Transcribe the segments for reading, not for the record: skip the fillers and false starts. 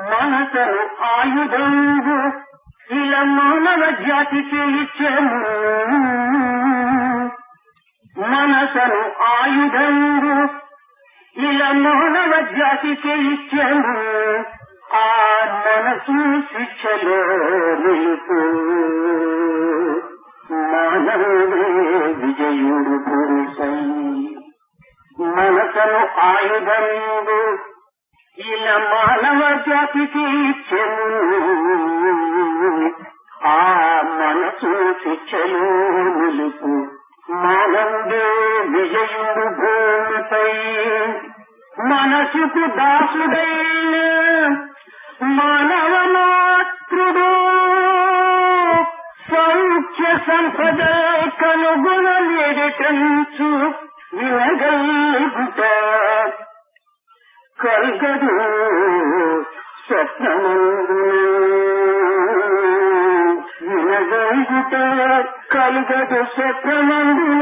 మనసను ఆయుధంగు ఇలా మానవ జాతికి ఇచ్చెను. మనసను ఆయుధంగు ఇలా మానవ జాతికి ఇచ్చెను. ఆ మనసు శిక్షలో నిలుపు మానవుడే విజయుడు పురుషై. మనసను ఆయుధంగు ఇలా మానవ జాతికి ఇచ్చెను. ఆ మనసు శిక్షలో నిలుపు మానవుడే విజయుడు భూమిపై. మనసుకు దాసుడైన మానవ మాతృడు సౌఖ్య సంపద కనుగొనలేటంచు వినగలుగుట కల్గదు స్వప్నమందు. వినగలుగుట కల్గదు స్వప్నమందున.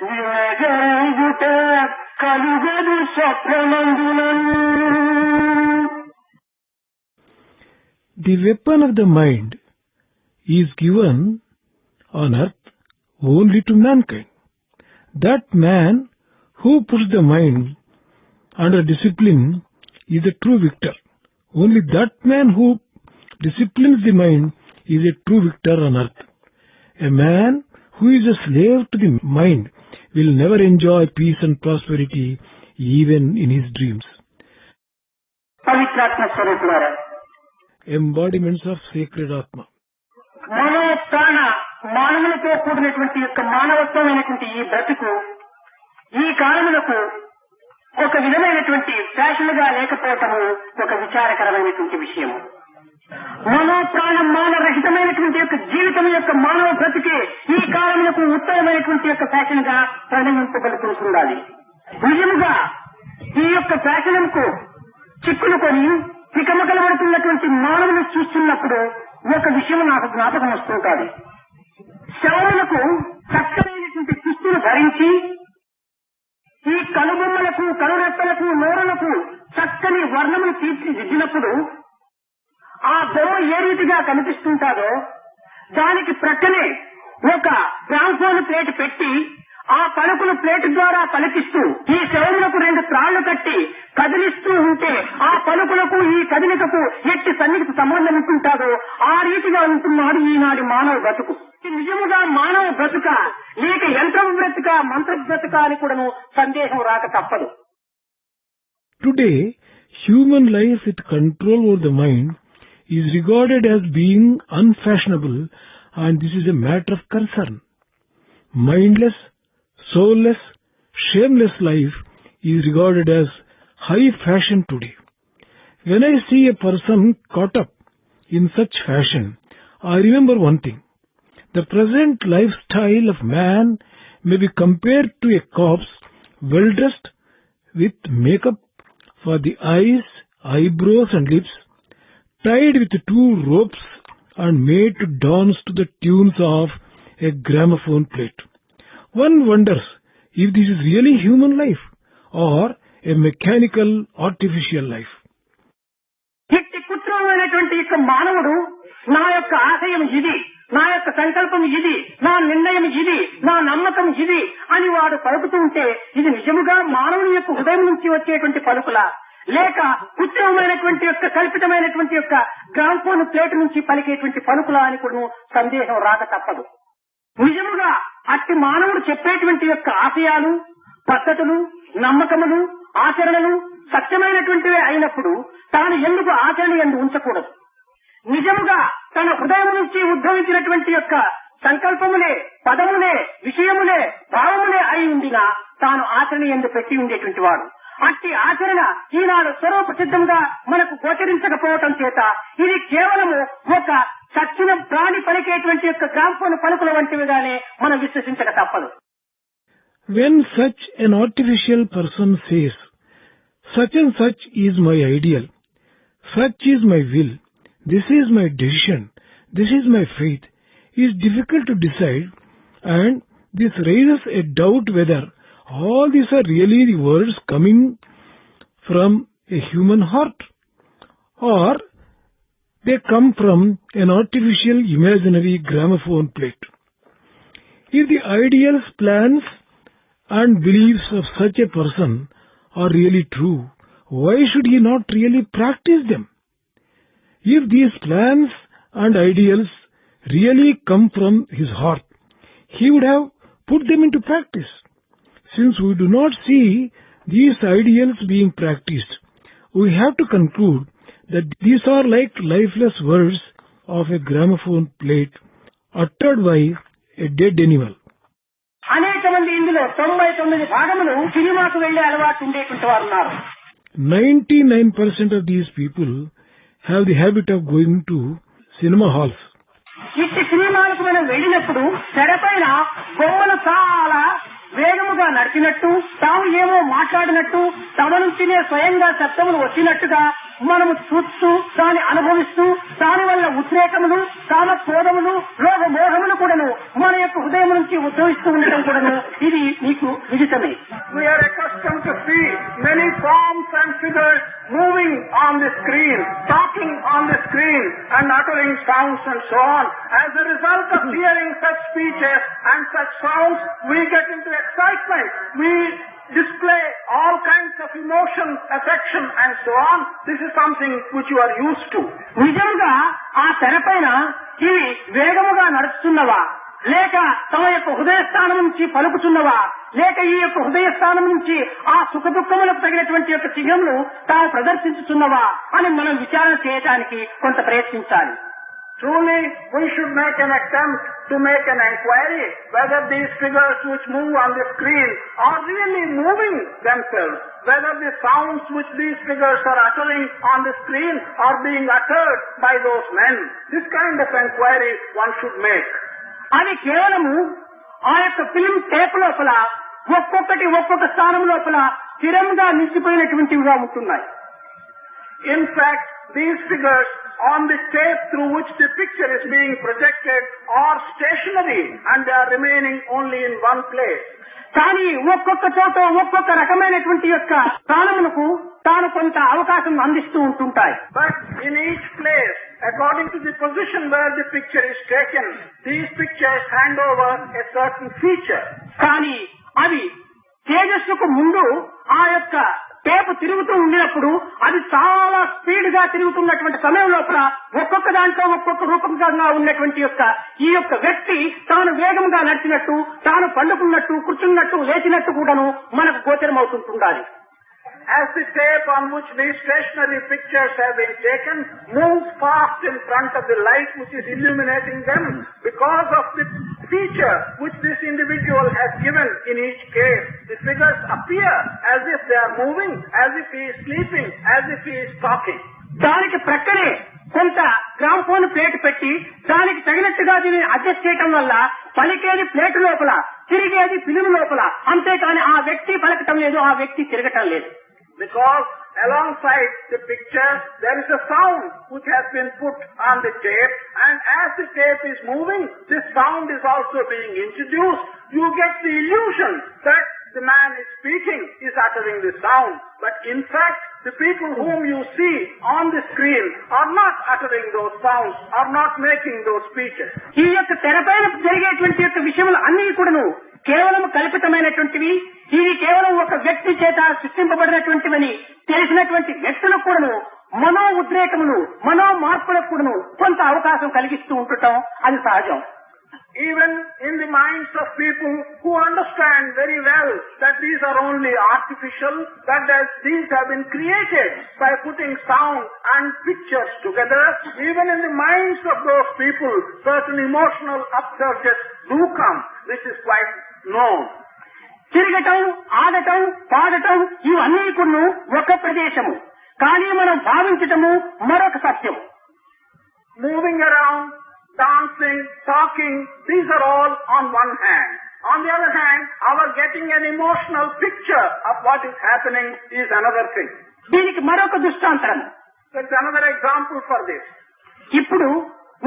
వినగలుగుట కలుగదు స్వప్నమందున. The weapon of the mind is given on earth only to mankind. That man who puts the mind under discipline is a true victor. Only that man who disciplines the mind is a true victor on earth. A man who is a slave to the mind will never enjoy peace and prosperity even in his dreams. పవిత్రాత్మ స్వరూపులారా, Embodiments of sacred Atma. మనో ప్రాణ మానవులతో కూడినటువంటి యొక్క మానవత్వమైనటువంటి ఈ బ్రతుకు ఈ కాలములకు ఒక విధమైనటువంటి ఫ్యాషన్ గా లేకపోవటము ఒక విచారకరమైనటువంటి విషయము. మనో ప్రాణం మానరహితమైనటువంటి యొక్క జీవితం యొక్క మానవ బ్రతికే ఈ కాలములకు ఉత్తమమైనటువంటి యొక్క ఫ్యాషన్ గా పరిణమింపబడుతుండాలి. నిజముగా ఈ యొక్క ఫ్యాషన్ కు చిక్కులు కొని తికమకలబడుతున్నటువంటి మానవుని చూస్తున్నప్పుడు ఒక విషయం నాకు జ్ఞాపకం వస్తుంటాది. శవములకు చక్కనైనటువంటి దుస్తులు ధరించి ఈ కనుబొమ్మలకు కనురెప్పలకు నోరులకు చక్కని వర్ణములు తీర్చిదిద్దినప్పుడు ఆ బొమ్మ ఏ రీతిగా కనిపిస్తుంటాదో దానికి ప్రక్కనే ఒక గ్రామ్ఫోన్ ప్లేట్ పెట్టి ఆ పలుకులు ప్లేట్ ద్వారా పలికిస్తూ ఈ శవములకు 2 త్రాళ్లు కట్టి కదిలిస్తూ ఉంటే ఆ పలుకులకు ఈ కదిలికకు ఎట్టి సన్నిహిత సంబంధం ఉంటుంటాదో ఆ రీతిగా ఉంటున్నాడు ఈనాడు మానవ బ్రతుకు. నిజముగా మానవ బ్రతుక లేక యంత్రం బ్రతుక మంత్ర బ్రతుక అని కూడాను సందేహం రాక తప్పదు. Today, human life with control over the mind is regarded as being unfashionable, and this is a matter of concern. Mindless, soulless, shameless life is regarded as high fashion today. When I see a person caught up in such fashion, I remember one thing. The present lifestyle of man may be compared to a corpse well dressed with makeup for the eyes, eyebrows and lips, tied with 2 ropes and made to dance to the tunes of a gramophone plate. One wonders if this is really human life or a mechanical, artificial life. ఇట్టి కృత్రిమమైనటువంటి యొక్క మానవుడు నా యొక్క ఆశయం ఇది, నా యొక్క సంకల్పం ఇది, నా నిర్ణయం ఇది, నా నమ్మకం ఇది అని వాడు పలుకుతూ ఉంటే ఇది నిజముగా మానవుని యొక్క హృదయం నుంచి వచ్చేటువంటి పలుకులా లేక కృత్రిమమైనటువంటి యొక్క కల్పితమైనటువంటి యొక్క గ్రామ్ఫోన్ ప్లేట్ నుంచి పలికేటువంటి పలుకులా అని కూడా సందేహం రాక తప్పదు. నిజముగా అట్టి మానవుడు చెప్పేటువంటి యొక్క ఆశయాలు, పద్ధతులు, నమ్మకములు, ఆచరణలు సత్యమైనటువంటివే అయినప్పుడు తాను ఎందుకు ఆచరణ ఎందు ఉంచకూడదు. నిజముగా తన హృదయం నుంచి ఉద్భవించినటువంటి యొక్క సంకల్పములే, పదములే, విషయములే, భావములే అయి ఉండినా తాను ఆచరణ ఎందు పెట్టి ఉండేటువంటి వాడు. అట్టి ఆచరణ ఈనాడు స్వరూప సిద్ధంగా మనకు గోచరించకపోవటం చేత ఇది కేవలము ఒక చచ్చిన ప్రాణి పలికేటువంటి యొక్క గ్రామ్ఫోన్ పలుకుల వంటివిగానే మనం విశ్వసించక తప్పదు. When such an artificial person says, such and such is my ideal, such is my will, this is my decision, this is my faith, it is difficult to decide, and this raises a doubt whether all these are really the words coming from a human heart, or they come from an artificial imaginary gramophone plate. If the ideals, plans and beliefs of such a person are really true, why should he not really practice them? If these plans and ideals really come from his heart, he would have put them into practice. Since we do not see these ideals being practiced, we have to conclude that these are like lifeless words of a gramophone plate uttered by a dead animal. అనేక మంది ఇందులో 99 భాగములు సినిమాకు వెళ్లే అలవాటు ఉండేటువంటి వారు ఉన్నారు. 99% of these people have the habit of going to cinema halls. ఇట్టి సినిమాలకు మనం వెళ్ళినప్పుడు తెరపైన బొమ్మలు చాలా వేగముగా నడిచినట్టు, తాము ఏమో మాట్లాడినట్టు, తమ నుంచినే స్వయంగా శబ్దములు వచ్చినట్టుగా మనము చూస్తూ దాన్ని అనుభవిస్తూ దాని వల్ల ఉద్రేకములు, కామక్రోధములు, లోభమోహములు కూడాను మన యొక్క హృదయం నుంచి ఉద్భవిస్తూ ఉండటం కూడాను ఇది మీకు విదితమే. We are accustomed to see many forms and figures moving on the screen, talking on the screen and uttering sounds and so on. As a result of hearing such speeches and such sounds, we get into excitement. We display all kinds of emotions, affection and so on. This is something which you are used to. నిజంగా ఆ తెరపైన ఇవి వేగముగా నడుస్తున్నవా, లేక తమ యొక్క హృదయస్థానం నుంచి పలుకుతున్నవా, లేక ఈ యొక్క హృదయస్థానం నుంచి ఆ సుఖ దుఃఖములకు తగినటువంటి యొక్క చిహ్నములు తాము ప్రదర్శించుతున్నవా అని మనం విచారణ చేయడానికి కొంత ప్రయత్నించాలి. Truly, we should make an attempt to make an inquiry whether these figures which move on the screen are really moving themselves, whether the sounds which these figures are uttering on the screen are being uttered by those men. This kind of inquiry one should make. అది కేవలము ఆ యొక్క film tape లోపల ఒక్కొక్కటి ఒక్కొక్క స్థానం లోపల స్థిరంగా నిలిచిపోయినటువంటివిగా ఉంటున్నాయి. In fact, these figures on the tape through which the picture is being projected are stationary and they are remaining only in one place. కానీ ఒక్కొక్క చోట ఒక్కొక్క రకమైనటువంటి యొక్క స్థానములకు తాను కొంత అవకాశం అందిస్తూ ఉంటుంటాయి. But in each place, according to the position where the picture is taken, these pictures hand over a certain feature. కానీ అవి తేజస్సుకు ముందు ఆ యొక్క టేపు తిరుగుతూ ఉండినప్పుడు అది చాలా స్పీడ్ గా తిరుగుతున్నటువంటి సమయం లోపల ఒక్కొక్క దాంట్లో ఒక్కొక్క రూపంగా ఉన్నటువంటి యొక్క ఈ యొక్క వ్యక్తి తాను వేగంగా నడిచినట్టు, తాను పండుకున్నట్టు, కూర్చున్నట్టు, లేచినట్టు కూడాను మనకు గోచరం అవుతుంటుండాలి. As the tape on which these stationary pictures have been taken moves fast in front of the light which is illuminating them, because of the feature which this individual has given in each case, the figures appear as if they are moving, as if he is sleeping, as if he is talking. దానికి ప్రక్కనే కొంత gramophone plate పెట్టి దానికి తగినట్టుగా దీన్ని adjust చేయటం వల్ల పలికేది plate లోపల, తిరిగేది ఫిలిం లోపల, అంతేకాని ఆ వ్యక్తి పలకటం లేదు, ఆ వ్యక్తి తిరగటం లేదు. Because alongside the picture there is a sound which has been put on the tape, and as the tape is moving, this sound is also being introduced. You get the illusion that the man is speaking, is uttering the sound, but in fact the people whom you see on the screen are not uttering those sounds, are not making those speeches. ఈ యొక్క తెరపైన జరిగేటువంటి యొక్క విషయములు అన్ని కూడాను కేవలం కల్పితమైనటువంటివి, ఇది కేవలం ఒక వ్యక్తి చేత సృష్టింపబడినటువంటివని తెలిసినటువంటి వ్యక్తులకు కూడాను మనో ఉద్రేకములు, మనో మార్పులకు కూడాను కొంత అవకాశం కలిగిస్తూ ఉండటం అది సహజం. Even in the minds of people who understand very well that these are only artificial, that these have been created by putting sound and pictures together, even in the minds of those people certain emotional upsurges do come. This is quite known. తిరగటం, ఆడటం, పాడటం ఇవన్నీ కూడా ఒక ప్రదేశము, కానీ మనం భావించటము మరొక సత్యం. Moving around, dancing, talking, these are all on one hand. On the other hand, our getting an emotional picture of what is happening is another thing. దీనికి మరొక దృష్టాంతరం. That's another example for this. ఇప్పుడు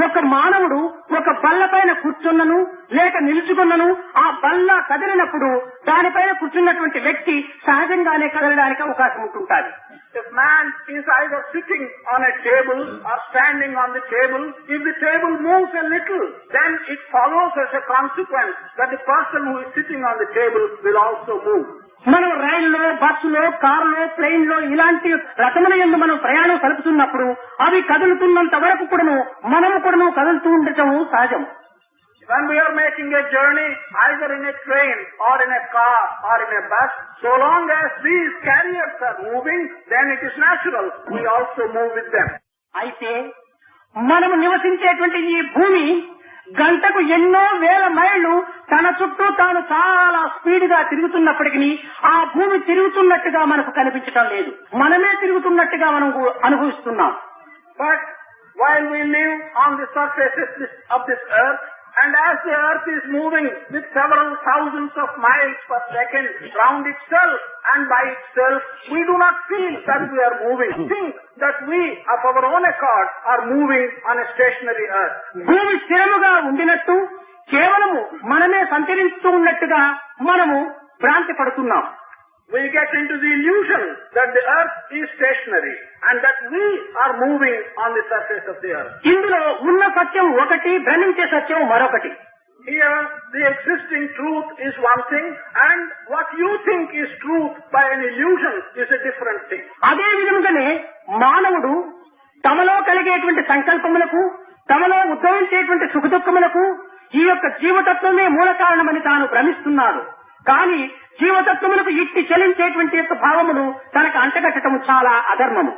ఒక మానవుడు ఒక బల్ల పైన కూర్చున్నను లేక నిలుచుకున్నను ఆ బల్ల కదిలినప్పుడు దానిపైన కూర్చున్నటువంటి వ్యక్తి సహజంగానే కదలడానికి అవకాశం ఉంటుంటాది. If man is either sitting on a table or standing on the table, if the table moves a little, then it follows as a consequence that the person who is sitting on the table will also move. మనం రైల్లో, బస్సులో, కారులో, plane లో ఇలాంటి రకముల యందు మనం ప్రయాణం సలుపుతున్నప్పుడు అవి కదులుతున్నంత వరకు కూడాను మనము కూడాను కదులుతూ ఉండటం సహజం. When we are making a journey, either in a train or in a car or in a bus, so long as these carriers are moving, then it is natural we also move with them. అయితే మనము నివసించేటువంటి ఈ భూమి గంటకు ఎన్నో వేల మైళ్లు తన చుట్టూ తాను చాలా స్పీడ్ గా తిరుగుతున్నప్పటికీ ఆ భూమి తిరుగుతున్నట్టుగా మనకు కనిపించటం లేదు. మనమే తిరుగుతున్నట్టుగా మనం అనుభవిస్తున్నాం. But while we live on the surface of this earth, and as the earth is moving with several thousands of miles per second round itself and by itself, we do not feel that we are moving. Think that we of our own accord are moving on a stationary earth. భూమి స్థిరముగా ఉండినట్టు కేవలము మనమే సంచరిస్తూ ఉన్నట్టుగా మనము భ్రాంతి పడుతున్నాం. We get into the illusion that the earth is stationary and that we are moving on the surface of the earth. ఇందులో ఉన్న సత్యం ఒకటి, భ్రమించే సత్యం మరొకటి. Here the existing truth is one thing and what you think is truth by an illusion is a different thing. అదే విధంగానే మానవుడు తమలో కలిగేటువంటి సంకల్పములకు, తమలో ఉద్భవించేటువంటి సుఖదుఖములకు ఈ యొక్క జీవతత్వమే మూల కారణమని తాను భ్రమిస్తున్నాడు. కానీ జీవతత్వములకు ఇట్టి చలించేటువంటి యొక్క భావమును తనకు అంటగట్టడం చాలా అధర్మము.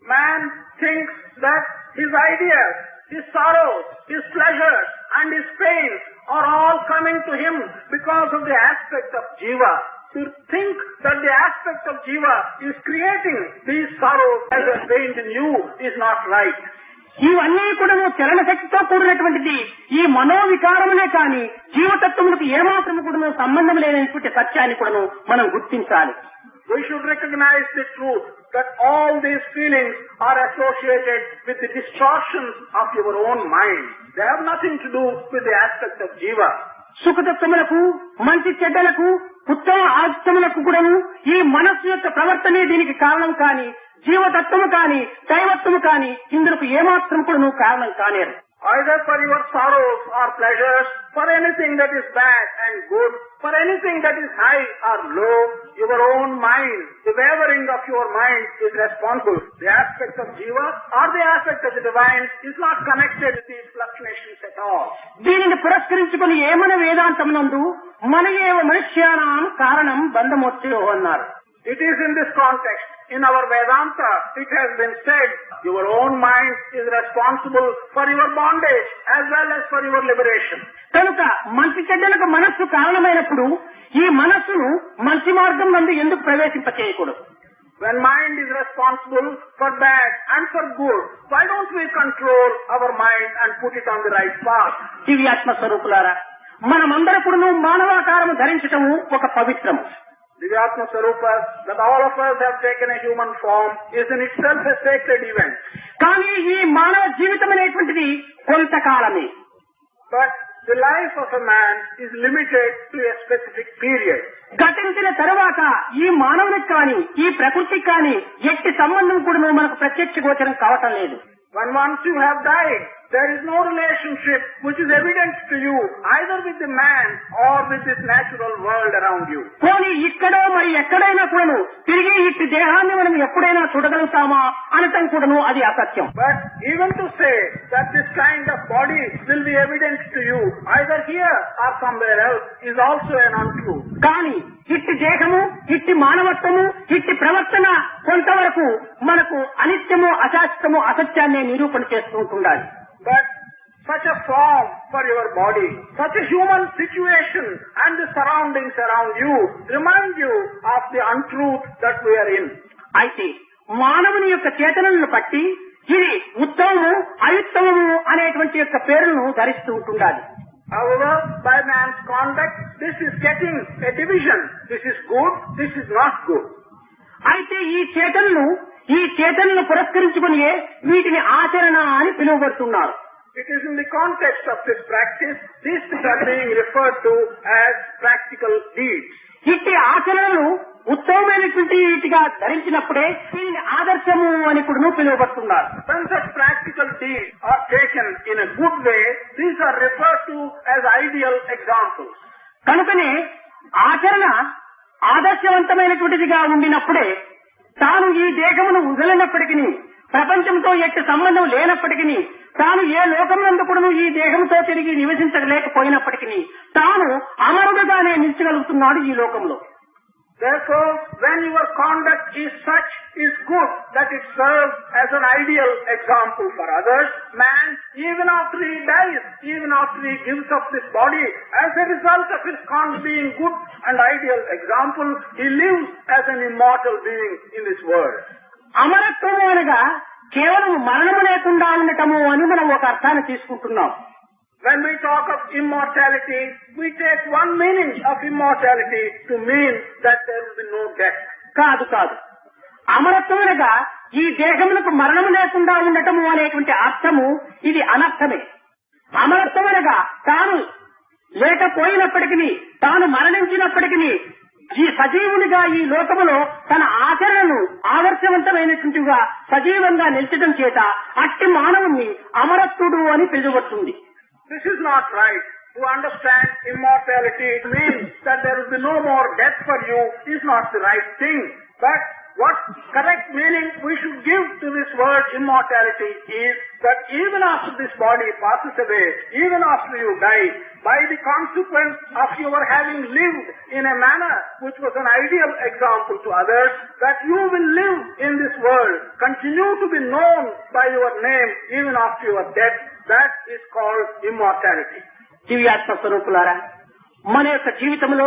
Man thinks that his ideas, his sorrows, his pleasures and his pains are all coming to him because of the aspect of jiva. To think that the aspect of jiva is creating these sorrows as a pain in you is not right. ఇవన్నీ కూడా చలన శక్తితో కూడినటువంటిది. ఈ మనోవికారములే కానీ జీవతత్వములకు ఏమాత్రము కూడా సంబంధం లేనటువంటి సత్యాన్ని కూడా మనం గుర్తించాలి. We should recognize the truth that all these feelings are associated with the distortions of your own mind. They have nothing to do with the aspect of jiva. సుఖతత్వములకు, మంచి చెడ్డలకు, ఉత్తమ ఆస్తములకు కూడాను ఈ మనస్సు యొక్క ప్రవర్తనే దీనికి కారణం కానీ జీవతత్వము కానీ దైవత్వము కానీ ఇందుకు ఏమాత్రం కూడా కారణం కానేరు. Either for your sorrows or pleasures, for anything that is bad and good, for anything that is high or low, your own mind, the wavering of your mind is responsible. The aspect of jiva or the aspect of the divine is not connected with these fluctuations at all. దీనిని పురస్కరించుకుని ఏమన వేదాంతమునందు మన ఏవ మనుష్యానాం కారణం బంధమోక్షయో అన్నారు. It is in this context, in our Vedanta, it has been said, your own mind is responsible for your bondage as well as for your liberation. కనుక మంచి చెడ్డలకు మనస్సు కారణమైనప్పుడు ఈ మనస్సును మంచి మార్గం నందు ఎందుకు ప్రవేశింపచేయకూడదు? When mind is responsible for bad and for good, why don't we control our mind and put it on the right path? దివ్యాత్మ స్వరూపులారా, మనమందరూ కూడా మానవాకారము ధరించటము ఒక పవిత్రము. Divyatma Swarupas, that all of us have taken a human form, is in itself a sacred event. కానీ ఈ మానవ జీవితం అనేటువంటిది కొంతకాలమే. But the life of a man is limited to a specific period. గతించిన తరువాత ఈ మానవునికి కానీ ఈ ప్రకృతికి కానీ ఎట్టి సంబంధం కూడా మనకు ప్రత్యక్ష గోచరం కావటం లేదు. When once you have died, there is no relationship which is evident to you either with the man or with this natural world around you. పోనీ ఇక్కడో మరి ఎక్కడైనా కూడాను తిరిగి ఇట్టి దేహాన్ని మనం ఎప్పుడైనా చూడగలుగుతామా అనటం కూడాను అది అసత్యం. But even to say that this kind of body will be evident to you either here or somewhere else is also an untruth. కానీ ఇట్టి దేహము, ఇట్టి మానవత్వము, ఇట్టి ప్రవర్తన కొంతవరకు మనకు అనిత్యము, అశాశ్వతము, అసత్యాన్ని నిరూపణ చేస్తూ ఉండాలి. But such a form for your body, such a human situation and the surroundings around you remind you of the untruth that we are in. అయితే మానవుని యొక్క చేతనలను బట్టి ఇది ఉత్తమము, అయుత్తమము అనేటువంటి యొక్క పేరును ధరిస్తూ ఉంటుండాలి. However, by man's conduct, this is getting a division. This is good, this is not good. అయితే ఈ చేతనను పురస్కరించుకుని వీటిని ఆచరణ అని పిలువబడుతున్నారు. It is in the context of this practice, these things are being referred to as practical deeds. ఇట్టి ఆచరణలు ఉత్తమమైనటువంటి వీటిగా ధరించినప్పుడే దీనిని ఆదర్శము అని కూడా పిలువబడుతున్నారు. When such practical deeds are taken in a good way, these are referred to as ideal examples. కనుకనే ఆచరణ ఆదర్శవంతమైనటువంటిదిగా ఉండినప్పుడే తాను ఈ దేహమును వదిలినప్పటికీ, ప్రపంచంతో ఎట్టి సంబంధం లేనప్పటికీ, తాను ఏ లోకమునందు కూడా ఈ దేహంతో తిరిగి నివసించలేకపోయినప్పటికీ తాను అమరుడుగానే నిలిచగలుగుతున్నాడు ఈ లోకంలో. Therefore, when your conduct is such, is good, that it serves as an ideal example for others, man, even after he dies, even after he gives up this body, as a result of his conduct being good and ideal example, he lives as an immortal being in this world. అమరత్వము అనగా కేవలం మరణము లేకుండా ఉండటము అని మనం ఒక అర్థాన్ని తీసుకుంటున్నాం. When we talk of immortality, we take one meaning of immortality to mean that there will be no death. కాదు కాదు, అమరత్వం అనగా ఈ దేహములకు మరణము లేకుండా ఉండటము అనేటువంటి అర్థము ఇది అనర్థమే. అమరత్వం అనగా తాను లేకపోయినప్పటికీ, తాను మరణించినప్పటికీ ఈ సజీవునిగా ఈ లోకములో తన ఆచరణను ఆదర్శవంతమైనటువంటిగా సజీవంగా నిలిచడం చేత అట్టి మానవుణ్ణి అమరత్వుడు అని పిలువబడుతుంది. This is not right. To understand immortality means that there will be no more death for you is not the right thing. But what correct meaning we should give to this word immortality is that even after this body passes away, even after you die, by the consequence of your having lived in a manner which was an ideal example to others, that you will live in this world, continue to be known by your name even after your death. That is called immortality. దివ్యాత్మ స్వరూపులారా, మన యొక్క జీవితంలో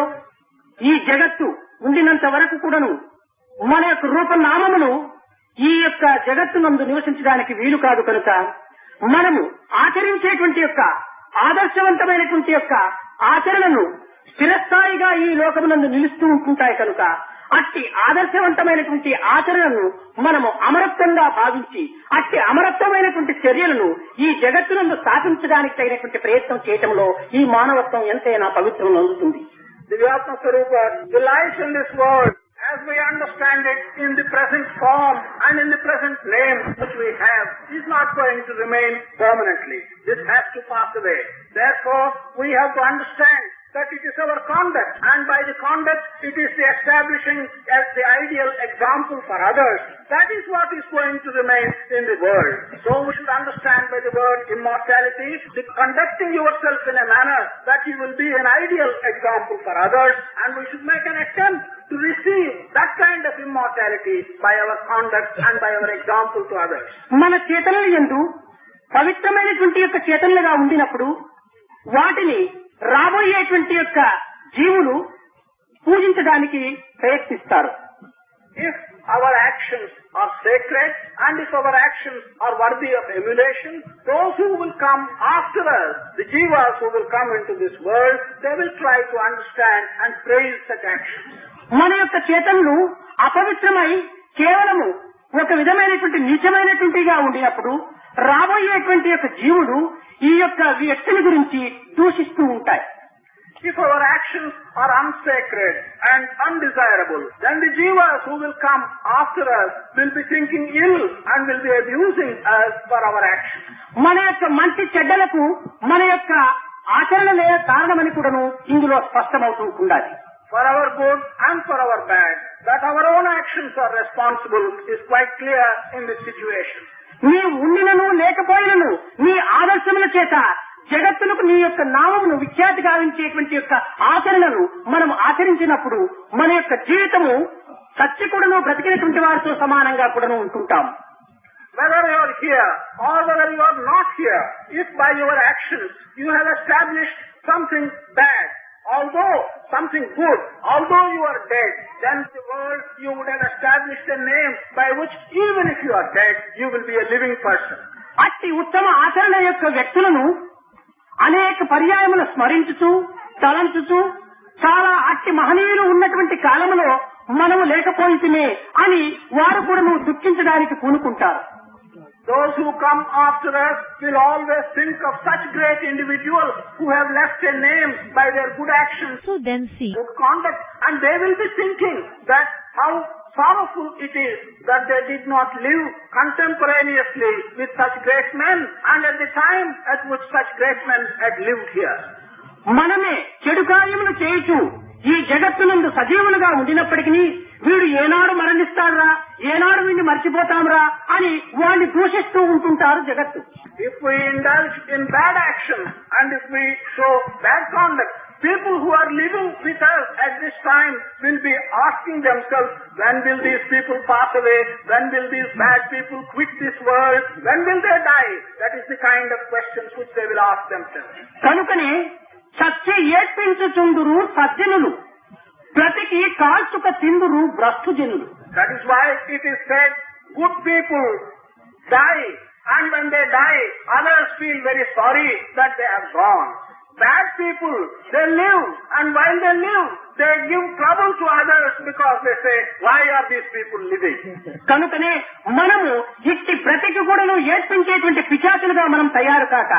ఈ జగత్తు ఉండినంత వరకు కూడాను మన యొక్క రూపనామములు ఈ యొక్క జగత్తునందు నివసించడానికి వీలు కాదు. కనుక మనము ఆచరించేటువంటి యొక్క ఆదర్శవంతమైనటువంటి యొక్క ఆచరణను స్థిరస్థాయిగా ఈ లోకమునందు నిలుస్తూ ఉంటుంటాయి. కనుక అట్టి ఆదర్శవంతమైనటువంటి ఆచరణను మనము అమరత్వంగా భావించి అట్టి అమరత్వమైనటువంటి చర్యలను ఈ జగత్తునందు స్థాపించడానికి తగినటువంటి ప్రయత్నం చేయటంలో ఈ మానవత్వం ఎంతైనా పవిత్రం అందుతుంది. Divyatma Swarupa, the life in this world, as we understand it in the present form and in the present name which we have, is not going to remain permanently. This has to pass away. Therefore, we have to understand that it is our conduct, and by the conduct it is the establishing as the ideal example for others. That is what is going to remain in the world. So we should understand by the word immortality, the conducting yourself in a manner that you will be an ideal example for others, and we should make an attempt to receive that kind of immortality by our conduct and by our example to others. మన చేతనల యందు పవిత్రమైనటువంటి యొక్క చేతనలుగా ఉండినప్పుడు వాటిని రాబోయేటువంటి యొక్క జీవులు పూజించడానికి ప్రయత్నిస్తారు. If our actions are sacred and if our actions are worthy of emulation, those who will come after us, the jivas who will come into this world, they will try to understand and praise such actions. మన యొక్క చేతనలు అపవిత్రమై కేవలము ఒక విధమైనటువంటి నీచమైనటువంటిగా ఉండినప్పుడు రాబోయేటువంటి యొక్క జీవుడు ఈ యొక్క వ్యక్తిని గురించి దూషిస్తూ ఉంటాయి. If our actions are unsacred and undesirable, then the jivas who will come after us will be thinking ill and will be abusing us for our actions. మన యొక్క మంచి చెడ్డలకు మన యొక్క ఆచరణలే కారణమని కూడాను ఇందులో స్పష్టమవుతుండాలి. For our good and for our bad, that our own actions are responsible is quite clear in this situation. నీ ఉండినను లేకపోయినను నీ ఆదర్శముల చేత జగత్తులకు నీ యొక్క నామమును విఖ్యాతి గావించేటువంటి యొక్క ఆచరణను మనం ఆచరించినప్పుడు మన యొక్క జీవితము సత్యకుడును బ్రతికినటువంటి వారితో సమానంగా కూడాను ఉంటుంటాం. Whether you are here or whether you are not here, if by your actions you have established something bad, although something good, although you are dead, then the world you would have established a name by which even if you are dead, you will be a living person. అట్టి ఉత్తమ ఆచరణ యొక్క వ్యక్తులను అనేక పర్యాయములు స్మరించుతూ తలంచుతూ చాలా అట్టి మహనీయులు ఉన్నటువంటి కాలంలో మనము లేకపోయితమే అని వారు కూడా దుఃఖించడానికి పూనుకుంటారు. Those who come after us will always think of such great individuals who have left a name by their good actions, So then see, good conduct, and they will be thinking that how sorrowful it is that they did not live contemporaneously with such great men and at the time at which such great men had lived here. మనమే చెడు కార్యములు చేయుచు ఈ జగత్తునందు సజీవులుగా ఉండినప్పటికీ వీడు ఏనాడు మరణిస్తాడురా, ఏనాడు వీడిని మర్చిపోతాంరా అని వాడిని దూషిస్తూ ఉంటుంటారు జగత్తు. If we indulge in bad action and if we show bad conduct, people who are living with us at this time will be asking themselves, when will these people pass away? When will these bad people quit this world? When will they die? That is the kind of questions which they will ask themselves. కనుకనే చచ్చి ఏడ్పించుచుందురు సజ్జనులు, ప్రతికి కాల్చుక తిందురు భ్రష్టుజనులు. That is why it is said, good people die, and when they die, others feel very sorry that they have gone. Bad people, they live, and while they live, they give trouble to others because they say, why are these people living? కనుకనే మనము ఇట్టి ప్రతికి కూడాను ఏడ్పించేటువంటి పిశాచులుగా మనం తయారు కాక,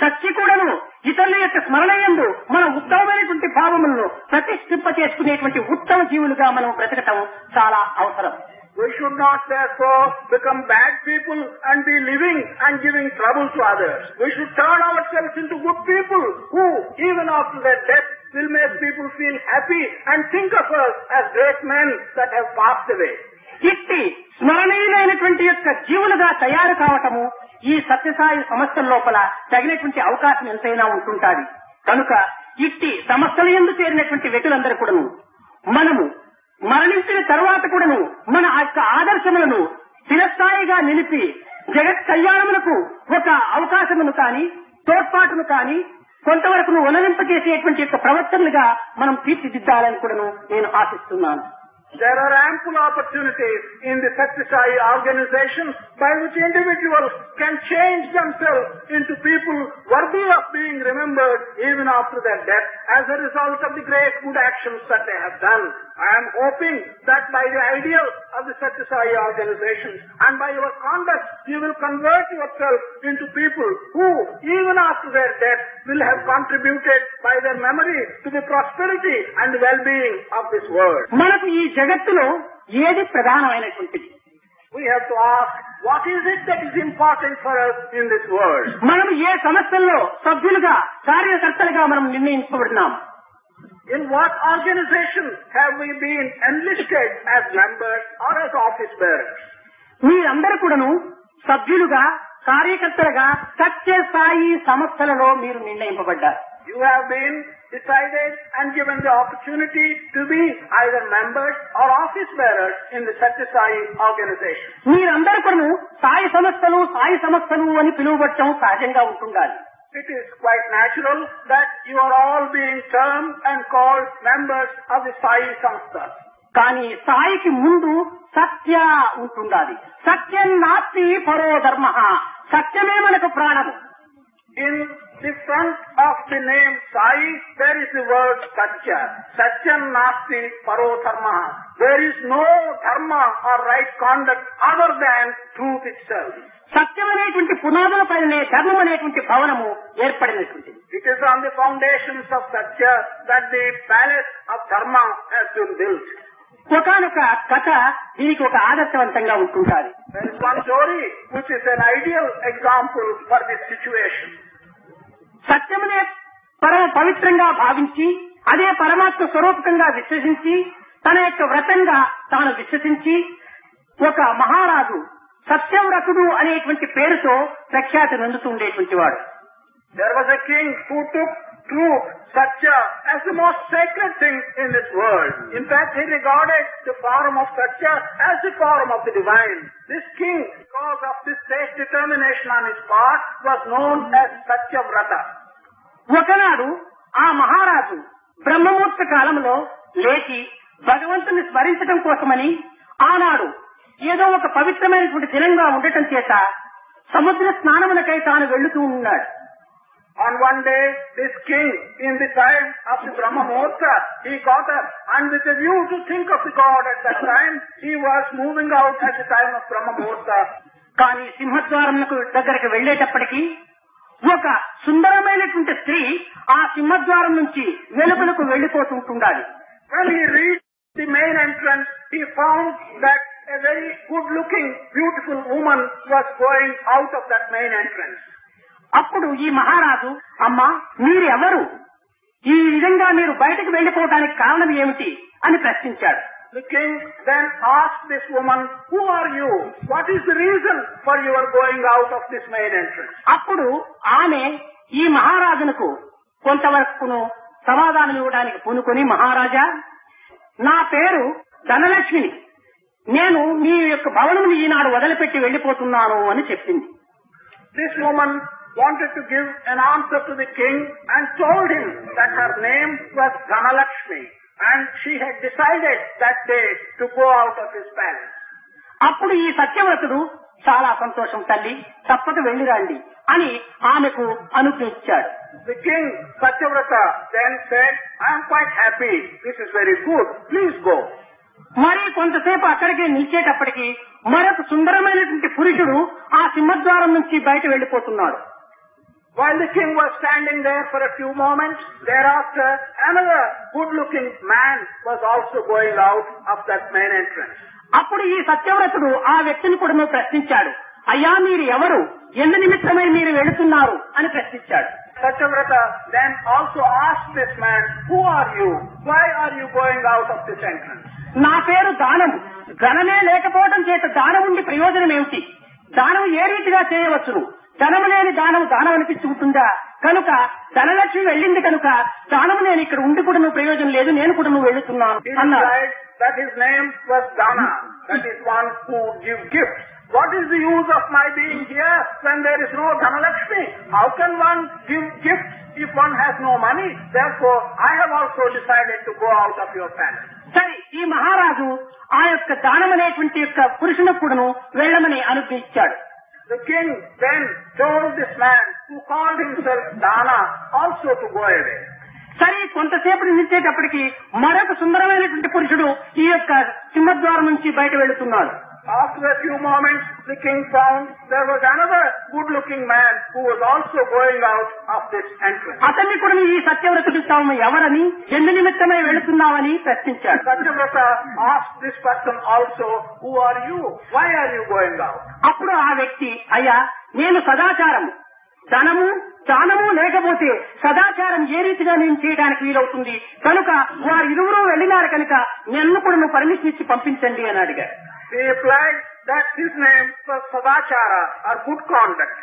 చచ్చి కూడాను ఇతరుల యొక్క స్మరణయందు మన ఉత్తమమైనటువంటి భావములను ప్రతిష్ఠింప చేసుకునేటువంటి ఉత్తమ జీవులుగా మనం బ్రతకటం చాలా అవసరం. We should not therefore become bad people and be living and giving trouble to others. We should turn ourselves into good people who, even after their death, will make people feel happy and think of us as great men that have passed away. ఇట్టి స్మరణీయులైనటువంటి యొక్క జీవులుగా తయారు కావటము ఈ సత్యసాయి సంస్థల లోపల తగినటువంటి అవకాశం ఎంతైనా ఉంటుంటాది. కనుక ఇట్టి సంస్థల యందు చేరినటువంటి వ్యక్తులందరూ కూడాను మనము మరణించిన తర్వాత కూడాను మన యొక్క ఆదర్శములను స్థిరస్థాయిగా నిలిపి జగత్ కళ్యాణములకు ఒక అవకాశమును కాని తోడ్పాటును కాని కొంతవరకు ఉనరింపజేసేటువంటి యొక్క ప్రవర్తనలుగా మనం తీర్చిదిద్దాలని కూడాను నేను ఆశిస్తున్నాను. There are ample opportunities in the Satya Sai organization by which individuals can change themselves into people worthy of being remembered even after their death as a result of the great good actions that they have done. I am hoping that by the ideal of the Satya Sai organization and by your conduct you will convert yourself into people who even after their death will have contributed by their memory to the prosperity and the well-being of this world. మనకు ఈ జగత్తులో ఏది ప్రధానమైనటువంటిది? We have to ask, what is it that is important for us in this world? మనం ఏ సంస్థల్లో సభ్యులుగా కార్యకర్తలుగా మనం నిర్ణయించబడినాం? In what organization have we been enlisted as members or as office bearers? మీరందరూ కూడాను సభ్యులుగా కార్యకర్తలుగా సత్యసాయి సంస్థలలో మీరు నిర్ణయింపబడ్డారు. You have been decided and given the opportunity to be either members or office bearers in the Satya Sai organization. మీరందరూ కూడాను సాయి సంస్థలు అని పిలువబడటం సహజంగా ఉంటుండాలి. It is quite natural that you are all being termed and called members of the Sai Samstha. కానీ సాయికి ముందు సత్య ఉంటుండాలి. సత్యం నాస్తి పరో ధర్మ, సత్యమే మనకు ప్రాణము. In the front of the name Sai, there is the word Satya. Satyam nasti paro dharma. There is no dharma or right conduct other than truth itself. సత్యం అనేటువంటి పునాదుల పైనే ధర్మం అనేటువంటి భవనము ఏర్పడినటువంటిది. It is on the foundations of Satya that the palace of dharma has been built. ఒకనొక కథ దీనికి ఒక ఆదర్శవంతంగా ఉంటుంటాది. There is one story which is an ideal example for this situation. సత్యమునే పరమ పవిత్రంగా భావించి అదే పరమాత్మ స్వరూపకంగా విశ్వసించి తన యొక్క వ్రతంగా తాను విశ్వసించి ఒక మహారాజు సత్యవ్రతుడు అనేటువంటి పేరుతో ప్రఖ్యాతి నందుతూ ఉండేటువంటి వాడు. There was a king who took truth, Satya, as the most sacred thing in this world. In fact, he regarded the form of Satya as the form of the divine. This king, because of this safe determination on his part, was known as Satyavrata. ఒకనాడు ఆ మహారాజు బ్రహ్మముహూర్త కాలంలో లేచి భగవంతుని స్మరించడం కోసమని ఆనాడు ఏదో ఒక పవిత్రమైనటువంటి దినంగా ఉండటం చేత సముద్ర స్నానమునకై తాను వెళ్తూ ఉన్నాడు. On one day, this king, in the time of the Brahma Muhurta, he got up and with a view to think of the God at that time, he was moving out at the time of Brahma Muhurta. కానీ సింహద్వారమునకు దగ్గరకు వెళ్లేటప్పటికీ ఒక సుందరమైనటువంటి స్త్రీ ఆ సింహద్వారం నుంచి వెలుపలకు వెళ్లిపోతుంటుండాలి. When he reached the main entrance, he found that a very good-looking, beautiful woman was going out of that main entrance. అప్పుడు ఈ మహారాజు, అమ్మా మీరు ఎవరు, ఈ విధంగా మీరు బయటకు వెళ్లిపోవడానికి కారణం ఏమిటి అని ప్రశ్నించాడు. The king then asked this woman, who are you? What is the reason for your going out of this main entrance? అప్పుడు ఆమె ఈ మహారాజునకు కొంతవరకును సమాధానం ఇవ్వడానికి పూనుకొని, మహారాజా నా పేరు ధనలక్ష్మిని, నేను మీ యొక్క భవనముని ఈనాడు వదిలిపెట్టి వెళ్లిపోతున్నాను అని చెప్పింది. This woman wanted to give an answer to the king and told him that her name was Dhanalakshmi and she had decided that day to go out of his palace. అప్పుడు ఈ సత్యవ్రతుడు చాలా సంతోషం తల్లి, తప్పక వెళ్లిరండి అని ఆమెకు అనుజ్ఞించాడు. The king Satyavrata then said, I am quite happy, this is very good, please go. మరి కొంతసేపు అక్కడికి నిలిచేటప్పటికి మరొక సుందరమైనటువంటి పురుషుడు ఆ సింహద్వారం నుంచి బయట వెళ్లిపోతున్నాడు. While the king was standing there for a few moments, thereafter another good-looking man was also going out of that main entrance. అప్పుడు ఈ సత్యవ్రతుడు ఆ వ్యక్తిని కూడా ప్రశ్నించాడు, అయ్యా మీరు ఎవరు, ఎందు నిమిత్తమై మీరు వెళుతున్నారు అని ప్రశ్నించాడు. Satyavrata then also asked this man, who are you? Why are you going out of this entrance? నా పేరు దానము, ధనమే లేకపోవడం చేత దానం ఉండి ప్రయోజనం ఏమిటి, దానం ఏ రీతిగా చేయవచ్చును, ధనము లేని దానం అనిపించుకుంటుందా, కనుక ధనలక్ష్మి వెళ్ళింది కనుక దానము నేను ఇక్కడ ఉండి కూడా నువ్వు ప్రయోజనం లేదు, నేను కూడా నువ్వు వెళుతున్నాను అన్నాడు. That his name was Dana, that is one who gives gifts. What is the use of my being here when there is no Dhanalakshmi? How can one give gifts if one has no money? Therefore, I have also decided to go out of your palace. సరే, ఈ మహారాజు ఆ యొక్క దానం అనేటువంటి యొక్క పురుషునికి కూడాను వెళ్ళమని అనుజ్ఞించాడు. The king then told this man who called himself Dana also to go away. సరే, కొంతసేపు నిలిచేటప్పటికి మరొక సుందరమైనటువంటి పురుషుడు ఈ యొక్క సింహద్వారం నుంచి బయట వెళుతున్నాడు. After a few moments, the king found there was another good-looking man who was also going out of this entrance. అతన్ని కూడా ఈ సత్యవ్రతుడు తాము ఎవరని, ఎందు నిమిత్తమై వెళుతున్నావని ప్రశ్నించాడు. Satyavrata asked this person also, who are you? Why are you going out? అప్పుడు ఆ వ్యక్తి, అయ్యా నేను సదాచారము, ధనము దానము లేకపోతే సదాచారం ఏ రీతిగా నేను చేయడానికి వీలవుతుంది, కనుక వారు ఇరువురు వెళ్ళినారు కనుక నన్ను కూడా నువ్వు పర్మిషన్ ఇచ్చి పంపించండి అని అడిగాడు. He replied that his name was Sadachara or good conduct,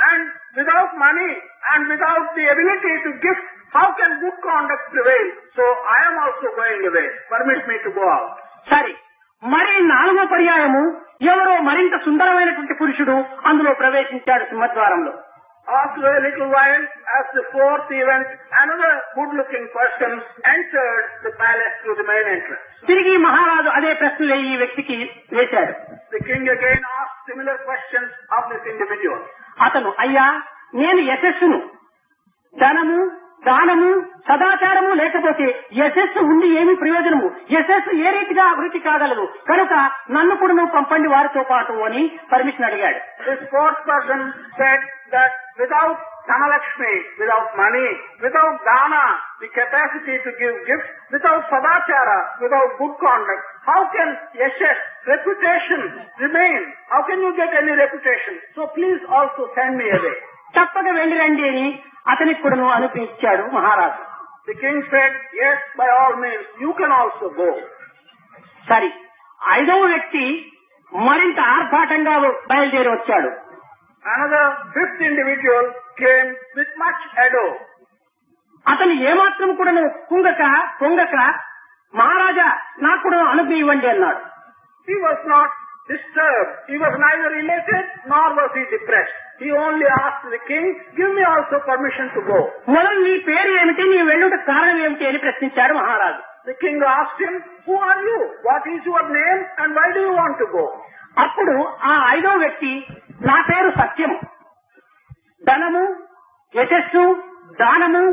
and without money and without the ability to gift, how can good conduct prevail? So I am also going away. Permit me to go out. సరే, మరి నాలుగో పర్యాయము ఎవరో మరింత సుందరమైనటువంటి పురుషుడు అందులో ప్రవేశించాడు సింహద్వారంలో. After a little while, as the fourth event, another good-looking person entered the palace through the main entrance. తిరిగి మహారాజు అదే ప్రశ్నలే ఈ వ్యక్తికి వేశాడు. The king again asked similar questions of this individual. అతను, అయ్యా నేను యశస్సును, ధనము దానము సదాచారము లేకపోతే యశస్సు ఉండి ఏమి ప్రయోజనము, యశస్సు ఏ రీతిగా అభివృద్ధి కాగలదు, కనుక నన్ను కూడా నువ్వు పంపండి వారితో పాటు అని పర్మిషన్ అడిగాడు. This fourth person said that without Dhanalakshmi, without money, without dana, the capacity to give gifts, without sadachara, without good conduct, how can yashash, reputation remain? How can you get any reputation? So please also send me away. తప్పక వెళ్ళి రండి అని అతనికి కూడా అనుగ్రహించాడు మహారాజు. The king said, yes, by all means, you can also go. సరే, ఐదవ వ్యక్తి మరింత ఆర్భాటంగా బయలుదేరి వచ్చాడు. Another fifth individual came with much ado. అతను ఏమాత్రం కూడా పొంగక మహారాజా నాకు కూడా అనుజ్ఞ ఇవ్వండి అన్నాడు. He was not disturbed. He was neither elated nor was he depressed. He only asked the king, give me also permission to go. మొదలు నీ పేరు ఏమిటి, నీ వెళ్ళుట కారణం ఏమిటి అని ప్రశ్నించాడు మహారాజు. The king asked him, who are you? What is your name and why do you want to go? అప్పుడు ఆ ఐదో వ్యక్తి, నా పేరు సత్యము, ధనము యశస్సు దానము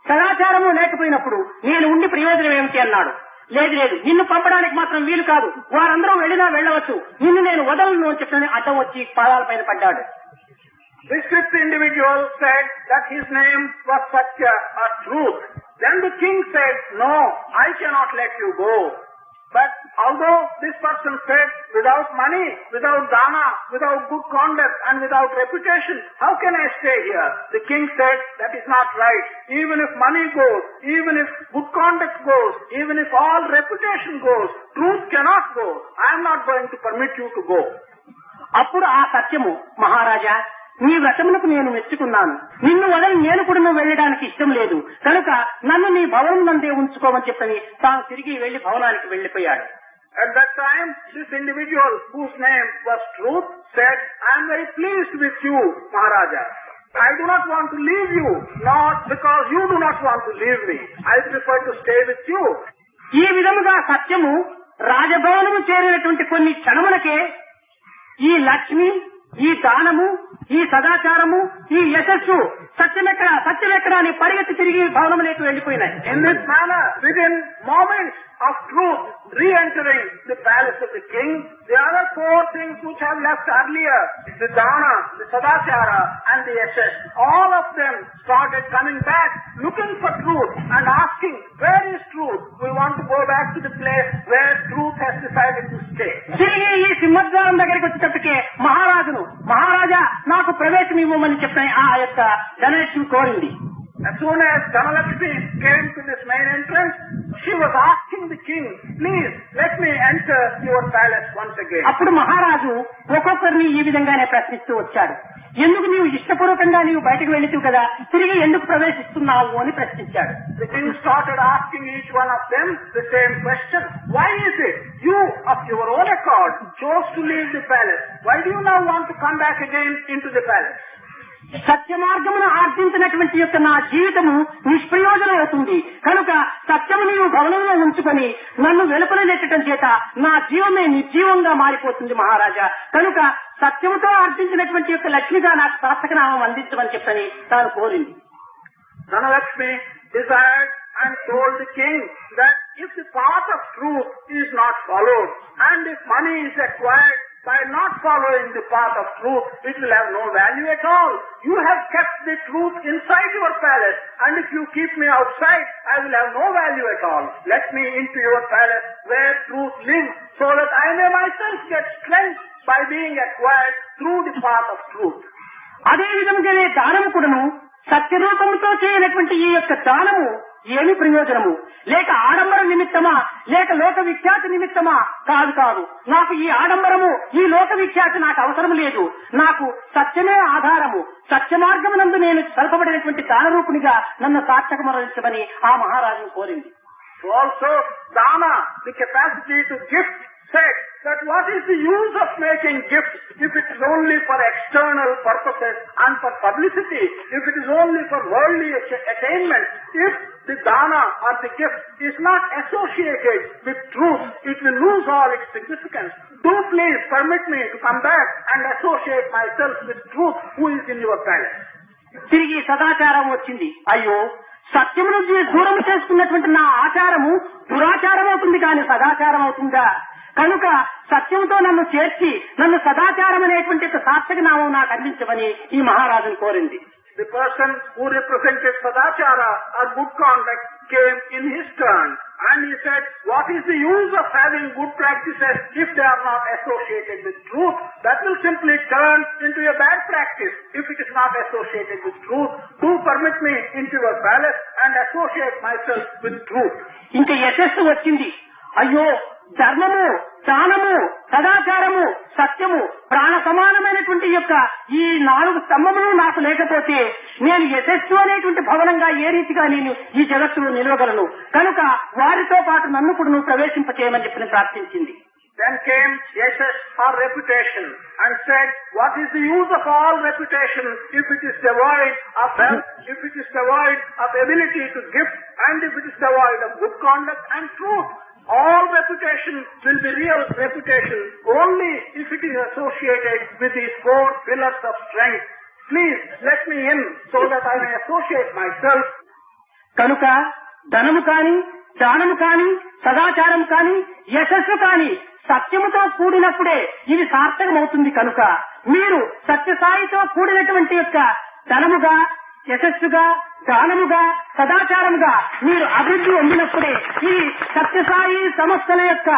సదాచారము లేకపోయినప్పుడు నేను ఉండి ప్రయోజనం ఏమిటి అన్నాడు. లేదు లేదు, నిన్ను పంపడానికి మాత్రం వీలు కాదు, వారందరూ వెళ్ళినా వెళ్ళవచ్చు, నిన్ను నేను వదలను అని చెప్పని అడ్డం వచ్చి పాదాల పైన పడ్డాడు. This fifth individual said that his name was Satya or truth. Then the king said, no, I cannot let you go. But although this person said, without money, without dana, without good conduct and without reputation, how can I stay here? The king said, that is not right. Even if money goes, even if good conduct goes, even if all reputation goes, truth cannot go. I am not going to permit you to go. అప్పుడు ఆ సత్యము, మహారాజా నీ వ్రతమునకు నేను మెచ్చుకున్నాను, నిన్ను వదలి నేను కూడా నువ్వు వెళ్ళడానికి ఇష్టం లేదు కనుక నన్ను నీ భవనం నందే ఉంచుకోమని చెప్పని తాను తిరిగి వెళ్లి భవనానికి వెళ్లిపోయాడు. At that time, this individual whose name was Truth said, I am very pleased with you, Maharaja. I do not want to leave you, not because you do not want to leave me. I prefer to stay with you. ఈ విధముగా సత్యము రాజభవనము చేరినటువంటి కొన్ని క్షణములకే ఈ లక్ష్మి, ఈ దానము, ఈ సదాచారము, ఈ యశస్సు సత్యమెక్కడ అని పరిగెత్తి తిరిగి భవనములకు వెళ్లిపోయినాయి. In this manner, within moments of truth re-entering the palace of the king, the other four things which have left earlier, the dana, the sadachara and the yashash, all of them started coming back looking for truth and asking, where is truth? We want to go back to the place where truth has decided to stay. తిరిగి ఈ సింహద్వారం దగ్గరికి వచ్చేటప్పటికే మహారాజా నాకు ప్రవేశం ఇవ్వమని చెప్పిన ఆ యొక్క ధనలక్ష్మి కోరింది. As soon as Dhanalakshmi came to this main entrance, she was asking the king, please let me enter your palace once again. అప్పుడు మహారాజు ఒక్కొక్కరిని ఈ విధంగానే ప్రశ్నిస్తూ వచ్చాడు. ఎందుకు నీవు ఇష్టపూర్వకంగా నీవు బయటకు వెళ్తావు కదా, తిరిగి ఎందుకు ప్రవేశిస్తున్నావు అని ప్రశ్నించాడు. The king started asking each one of them the same question. Why is it you of your own accord chose to leave the palace? Why do you now want to come back again into the palace? సత్య మార్గమును ఆర్జించినటువంటి యొక్క నా జీవితము నిష్ప్రయోజనం అవుతుంది కనుక సత్యము నీవు భవనంలో ఉంచుకొని నన్ను వెలుపల నెట్టడం చేత నా జీవమే నిర్జీవంగా మారిపోతుంది మహారాజా, కనుక సత్యముతో ఆర్జించినటువంటి యొక్క లక్ష్మిగా నాకు సార్థక నామం అందించమని చెప్పని తాను కోరింది. Dhanalakshmi desired and told the king that if the path of truth is not followed and if money is acquired by not following the path of truth, it will have no value at all. You have kept the truth inside your palace, and if you keep me outside, I will have no value at all. Let me into your palace where truth lives, so that I may myself get strength by being acquired through the path of truth. అదే విధంగానే దానము కూడాను సత్యరూపముతో చేయనటువంటి ఈ యొక్క దానము ఏమి ప్రయోజనము, లేక ఆడంబర నిమిత్తమా, లేక లోక విఖ్యాతి నిమిత్తమా? కాదు. నాకు ఈ ఆడంబరము, ఈ లోక విఖ్యాతి నాకు అవసరం లేదు. నాకు సత్యమే ఆధారము. సత్య మార్గమునందు నేను సల్పబడినటువంటి దానరూపునిగా నన్ను సార్థకమరించమని ఆ మహారాజును కోరింది. Also, dana, the capacity to gift, said that what is the use of making gifts if it is only for external purposes and for publicity, if it is only for worldly attainment, if the dana or the gift is not associated with truth, it will lose all its significance. Do please permit me to come back and associate myself with truth who is in your palace. తిరిగి సదాచారం వచ్చింది. అయ్యో, సత్యమును దూరం చేసుకున్నటువంటి నా ఆచారము దురాచారం అవుతుంది కానీ సదాచారం అవుతుందా? కనుక సత్యంతో నన్ను చేర్చి నన్ను సదాచారం అనేటువంటి సార్థక నామం నాకు అందించమని ఈ మహారాజును కోరింది. The person who represented Sadachara or good conduct came in his turn and he said, what is the use of having good practices if they are not associated with truth? That will simply turn into a bad practice if it is not associated with truth. Do permit me into your palace and associate myself with truth. ఇంకా యశస్సు వచ్చింది. అయ్యో, ధర్మము, దానము, సదాచారము, సత్యము ప్రాణ సమానమైనటువంటి యొక్క ఈ 4 స్తంభములు నాకు లేకపోతే నేను యశస్సు అనేటువంటి భవనంగా ఏ రీతిగా నేను ఈ జగత్తులో నిలవగలను? కనుక వారితో పాటు నన్ను కూడా నువ్వు ప్రవేశింపచేయమని చెప్పి ప్రార్థించింది. Then came yashash or reputation and said, what is the use of all reputation if it is devoid of wealth, if it is devoid of ability to give, and if it is devoid of good conduct and truth? All reputation will be real reputation only if it is associated with these 4 pillars of strength. Please let me in so that I may associate myself. కనుక ధనము కాని, దానము కాని, సదాచారం కాని, యశస్సు కాని సత్యముతో కూడినప్పుడే ఇది సార్థకమవుతుంది. కనుక మీరు సత్యసాయితో కూడినటువంటి యొక్క ధనముగా, యశస్సుగా, దానముగా, సదాచారముగా మీరు అభివృద్ధి పొందినప్పుడే ఇది సత్యసాయి సంస్థల యొక్క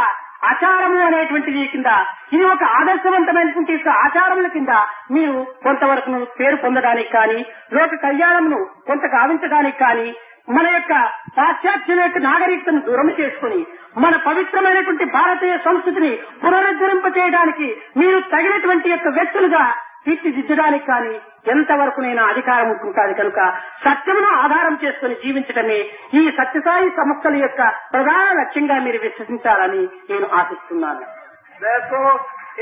ఆచారము అనేటువంటిది కింద, ఇది ఒక ఆదర్శవంతమైనటువంటి యొక్క ఆచారముల కింద మీరు కొంతవరకు పేరు పొందడానికి కానీ, లోక కళ్యాణమును కొంత గావించడానికి కానీ, మన యొక్క పాశ్చాత్యుల యొక్క నాగరికతను దూరం చేసుకుని మన పవిత్రమైనటువంటి భారతీయ సంస్కృతిని పునరుద్ధరింప చేయడానికి మీరు తగినటువంటి యొక్క వ్యక్తులుగా తీర్చిదిద్దడానికి కానీ ఎంతవరకునైనా అధికారం ఉంటుంటుంది. కనుక సత్యమును ఆధారం చేసుకుని జీవించడమే ఈ సత్యసాయి సంస్థల యొక్క ప్రధాన లక్ష్యంగా మీరు విశ్వసించాలని నేను ఆశిస్తున్నాను. Therefore,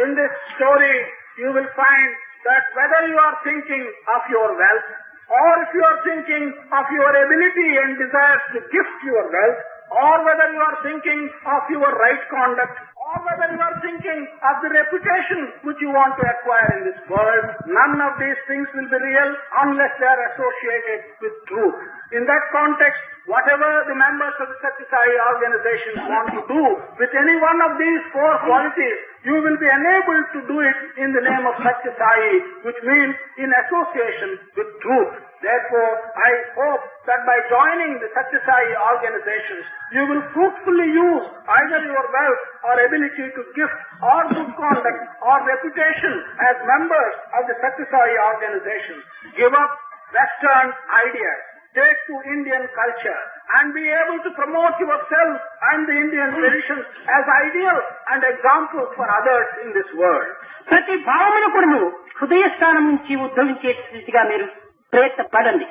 in this story, you will find that whether you are thinking of your wealth, or if you are thinking of your ability and desires to gift your wealth, or whether you are thinking of your right conduct, or whether you are thinking of the reputation which you want to acquire in this world, none of these things will be real unless they are associated with truth. In that context, whatever the members of the Satya Sai organization want to do with any one of these four qualities, you will be enabled to do it in the name of Satya Sai, which means in association with truth. Therefore, I hope that by joining the Satya Sai organizations, you will fruitfully use either your wealth or ability to gift or good conduct or reputation as members of the Satya Sai organizations. Give up Western ideas. Take to Indian culture and be able to promote yourself and the Indian traditions as ideal and examples for others in this world. ప్రతి భావమును కూడా హృదయ స్థానం నుంచి ఉద్భవించే స్థితిగా మీరు ప్రయత్నపడండి.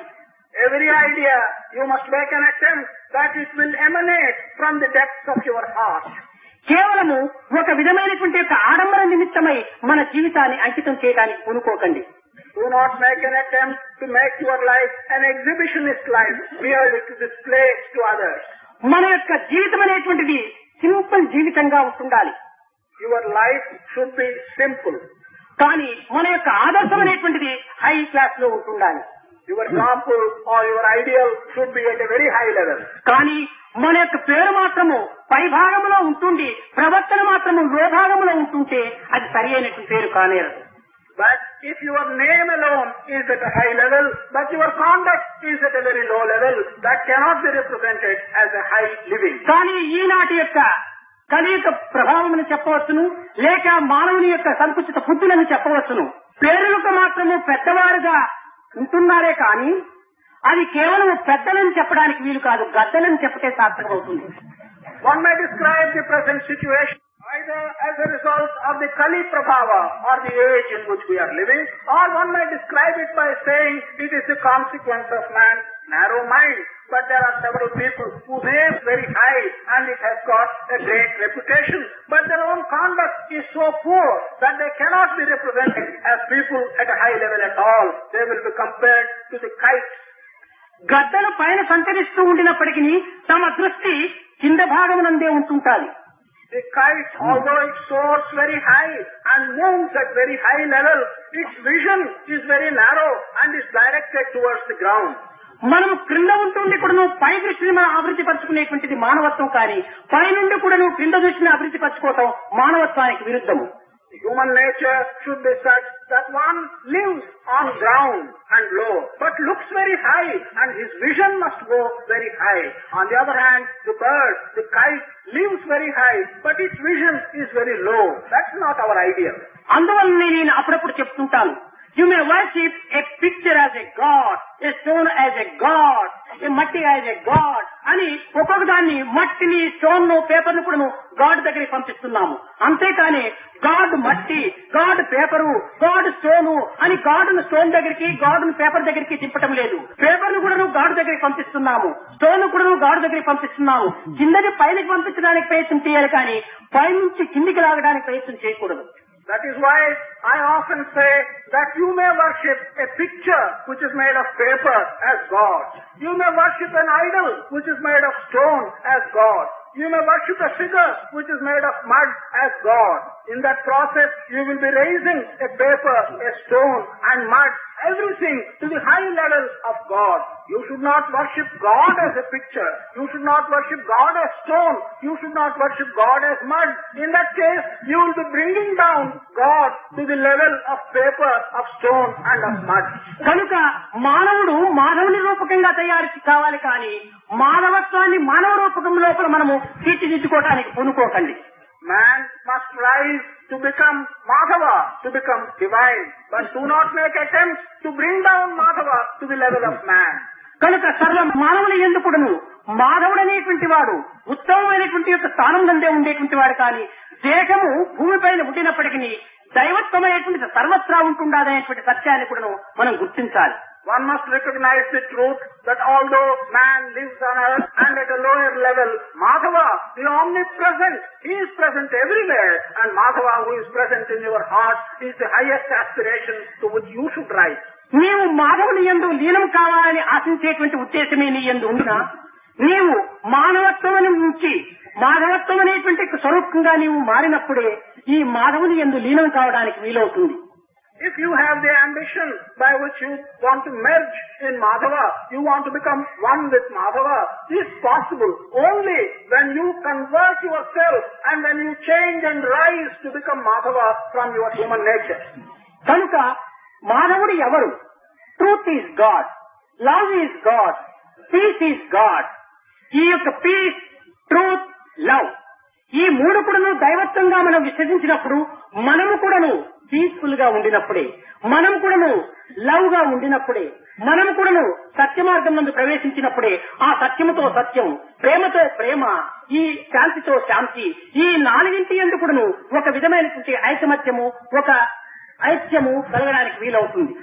Every idea you must make an attempt that it will emanate from the depths of your heart. కేవలము ఒక విధమైనటువంటి యొక్క ఆడంబర నిమిత్తమై మన జీవితాన్ని అంకితం చేయడానికి పూనుకోకండి. Do not make an attempt to make your life an exhibitionist life, merely to display to others. మన యొక్క జీవితం అనేటువంటిది సింపుల్ జీవితంగా ఉంటుండాలి. Your life should be simple. కానీ మన యొక్క ఆదర్శం అనేటువంటిది హై క్లాస్ లో ఉంటుండాలి. Your example or your ideal should be at a very high level. కానీ మన యొక్క పేరు మాత్రము పై భాగంలో ఉంటుండి ప్రవర్తన మాత్రము లో భాగంలో ఉంటుంటే అది సరి అయినటువంటి పేరు కానేరదు. But if your name alone is at a high level, but your conduct is at a very low level, that cannot be represented as a high living. కానీ ఈనాటి యొక్క కలియుగ ప్రభావమును చెప్పవచ్చును, లేక మానవుని యొక్క సంకుచిత బుద్ధులను చెప్పవచ్చును. పేరులకు మాత్రము పెద్దవారుగా ఉంటున్నారే కానీ అది కేవలం పెద్దలను చెప్పడానికి వీలు కాదు, గద్దలను చెప్పటే సార్థకమవుతుంది. One may describe the present situation either as a result of the Kali Prabhava or the age in which we are living, or one may describe it by saying it is the consequence of man's narrow mind. But there are several people whose aim is very high and it has got a great reputation, but their own conduct is so poor that they cannot be represented as people at a high level at all. They will be compared to the kites. గద్దలు పైన సంచరిస్తూ ఉండినప్పటికీ తమ దృష్టి కింద భాగమునందే ఉంటుంటాది. The kite, although it soars very high and moves at very high level, its vision is very narrow and is directed towards the ground. మనం క్రింద ఉంటుండి కూడా నువ్వు పై దృష్టిని మనం అభివృద్ధి పరచుకునేటువంటిది మానవత్వం, కానీ పై నుండి కూడా నువ్వు క్రింద దృష్టిని అభివృద్ధి పరచుకోవటం మానవత్వానికి విరుద్ధము. Human nature should be such that one lives on ground and low, but looks very high, and his vision must go very high. On the other hand, the bird, the kite, lives very high, but its vision is very low. That's not our ideal. అందువల్ల నేను అప్పుడప్పుడు చెప్తుంటాను, you may worship a picture as a god, a stone as a god, a మట్టి as a god అని ఒక్కొక్క దాన్ని మట్టిని, stone ను, పేపర్ ను కూడా గాడ్ దగ్గరికి పంపిస్తున్నాము. అంతేకాని గాడ్ మట్టి, గాడ్ పేపరు, గాడ్ స్టోను అని గాడ్ ను స్టోన్ దగ్గరికి, గాడ్ ను పేపర్ దగ్గరికి తిప్పటం లేదు. పేపర్ ను కూడా నువ్వు గాడ్ దగ్గరికి పంపిస్తున్నాము, స్టోన్ ను కూడా నువ్వు గాడ్ దగ్గరికి పంపిస్తున్నాము. కిందకి పైనకి పంపించడానికి ప్రయత్నం చేయాలి, కానీ పై నుంచి కిందికి లాగడానికి ప్రయత్నం చేయకూడదు. That is why I often say that you may worship a picture which is made of paper as God. You may worship an idol which is made of stone as God. You may worship a figure which is made of mud as God. In that process, you will be raising a paper, a stone and mud, everything to the high level of God. You should not worship God as a picture. You should not worship God as stone. You should not worship God as mud. In that case, you will be bringing down God to the level of paper, of stone and of mud. కనుక మానవుడు మానవుని రూపకంగా తయారు కావాలి కానీ మానవత్వాన్ని మానవ రూపకం లోపల మనము తీర్చిదిద్దుకోవడానికి పూనుకోకండి. Man must rise to become Madhava, to become divine, but do not make attempts to bring down Madhava to the level of man. కనుక సర్వ మానవుల యందు కూడాను మాధవుడు అనేటువంటి వాడు ఉత్తమమైనటువంటి యొక్క స్థానం నందే ఉండేటువంటి వాడు కానీ దేశము భూమిపైన ఉండినప్పటికీ దైవత్వమైనటువంటి సర్వత్రా ఉంటుండదనేటువంటి సత్యాన్ని కూడాను మనం గుర్తించాలి. One must recognize the truth that although man lives on earth and at a lower level, Madhava, the omnipresent, he is present everywhere, and Madhava, who is present in your heart, is the highest aspiration to which you should rise. నీవు మాధవుని యందు లీనం కావాలని ఆశించేటువంటి ఉద్దేశమే నీ యందు ఉందా? నీవు మానవత్వం నుంచి మాధవత్వం అనేటువంటి స్వరూపంగా నీవు మారినప్పుడే ఈ మాధవుని యందు లీనం కావడానికి వీలవుతుంది. If you have the ambition by which you want to merge in Madhava, you want to become one with Madhava, this is possible only when you convert yourself and when you change and rise to become Madhava from your human nature. కనుక మానవుడు ఎవరు? Truth is God, love is God, peace is God. ఈ యొక్క piece, truth, love ఈ మూడు కూడాను దైవత్వంగా మనం విశ్వసించినప్పుడు మనము కూడాను పీస్ఫుల్ గా ఉండినప్పుడే, మనం కూడాను లవ్ గా ఉండినప్పుడే, మనం కూడాను సత్య మార్గం నందు ప్రవేశించినప్పుడే ఆ సత్యముతో సత్యం, ప్రేమతో ప్రేమ, ఈ శాంతితో శాంతి, ఈ నాలుగింటి యందు కూడాను ఒక విధమైనటువంటి ఐకమత్యము, ఒక ఐక్యము కలగడానికి వీలవుతుంది.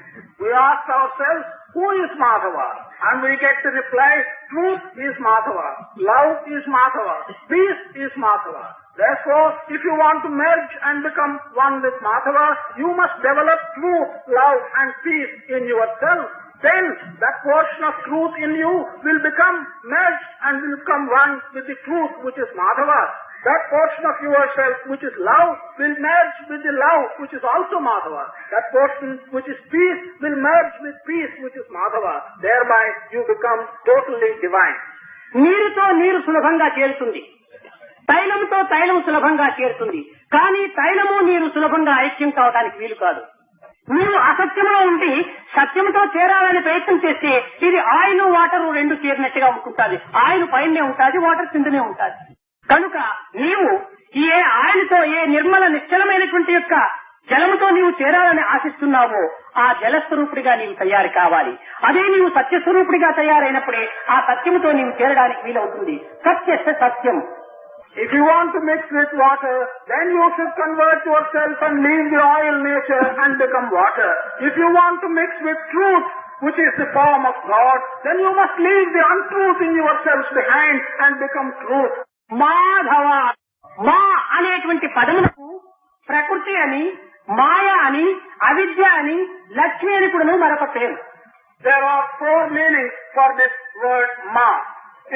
We ask ourselves, who is Madhava? And we get the reply, truth is Madhava, love is Madhava, peace is Madhava. Therefore, if you want to merge and become one with Madhava, you must develop truth, love and peace in yourself. Then that portion of truth in you will become merged and will become one with the truth which is Madhava. That portion of yourself which is love will merge with the love which is also Madhava. That portion which is peace will merge with peace which is Madhava. Thereby you become totally divine. నీరుతో నీరు సులభంగా చేరుతుంది, తైలముతో తైలం సులభంగా చేరుతుంది, కానీ తైలము నీరు సులభంగా ఐక్యం కావడానికి వీలు కాదు. మీరు అసత్యంలో ఉండి సత్యంతో చేరాలని ప్రయత్నం చేస్తే ఇది ఆయిల్ వాటర్ రెండు చేరినట్టుగా ఉంటుంటుంది. ఆయిల్ పైనే ఉంటుంది, వాటర్ కిందనే ఉంటుంది. కనుక నీవు ఏ ఆయిల్తో, ఏ నిర్మల నిశ్చలమైనటువంటి యొక్క జలముతో నీవు చేరాలని ఆశిస్తున్నావో ఆ జలస్వరూపుడిగా నీవు తయారు కావాలి. అదే నీవు సత్యస్వరూపుడిగా తయారైనప్పుడే ఆ సత్యముతో నీవు చేరడానికి వీలవుతుంది. సత్యస్య సత్యం. If you want to mix with water, then you should convert yourself and leave the oil nature and become water. If you want to mix with truth, which is the form of God, then you must leave the untruth in yourselves behind and become truth. Madhava, మా అనేటువంటి పదములకు ప్రకృతి అని, మాయ అని, అవిద్య అని, లక్ష్మి అని కూడా మరొక పేరు. There are four meanings for this word ma.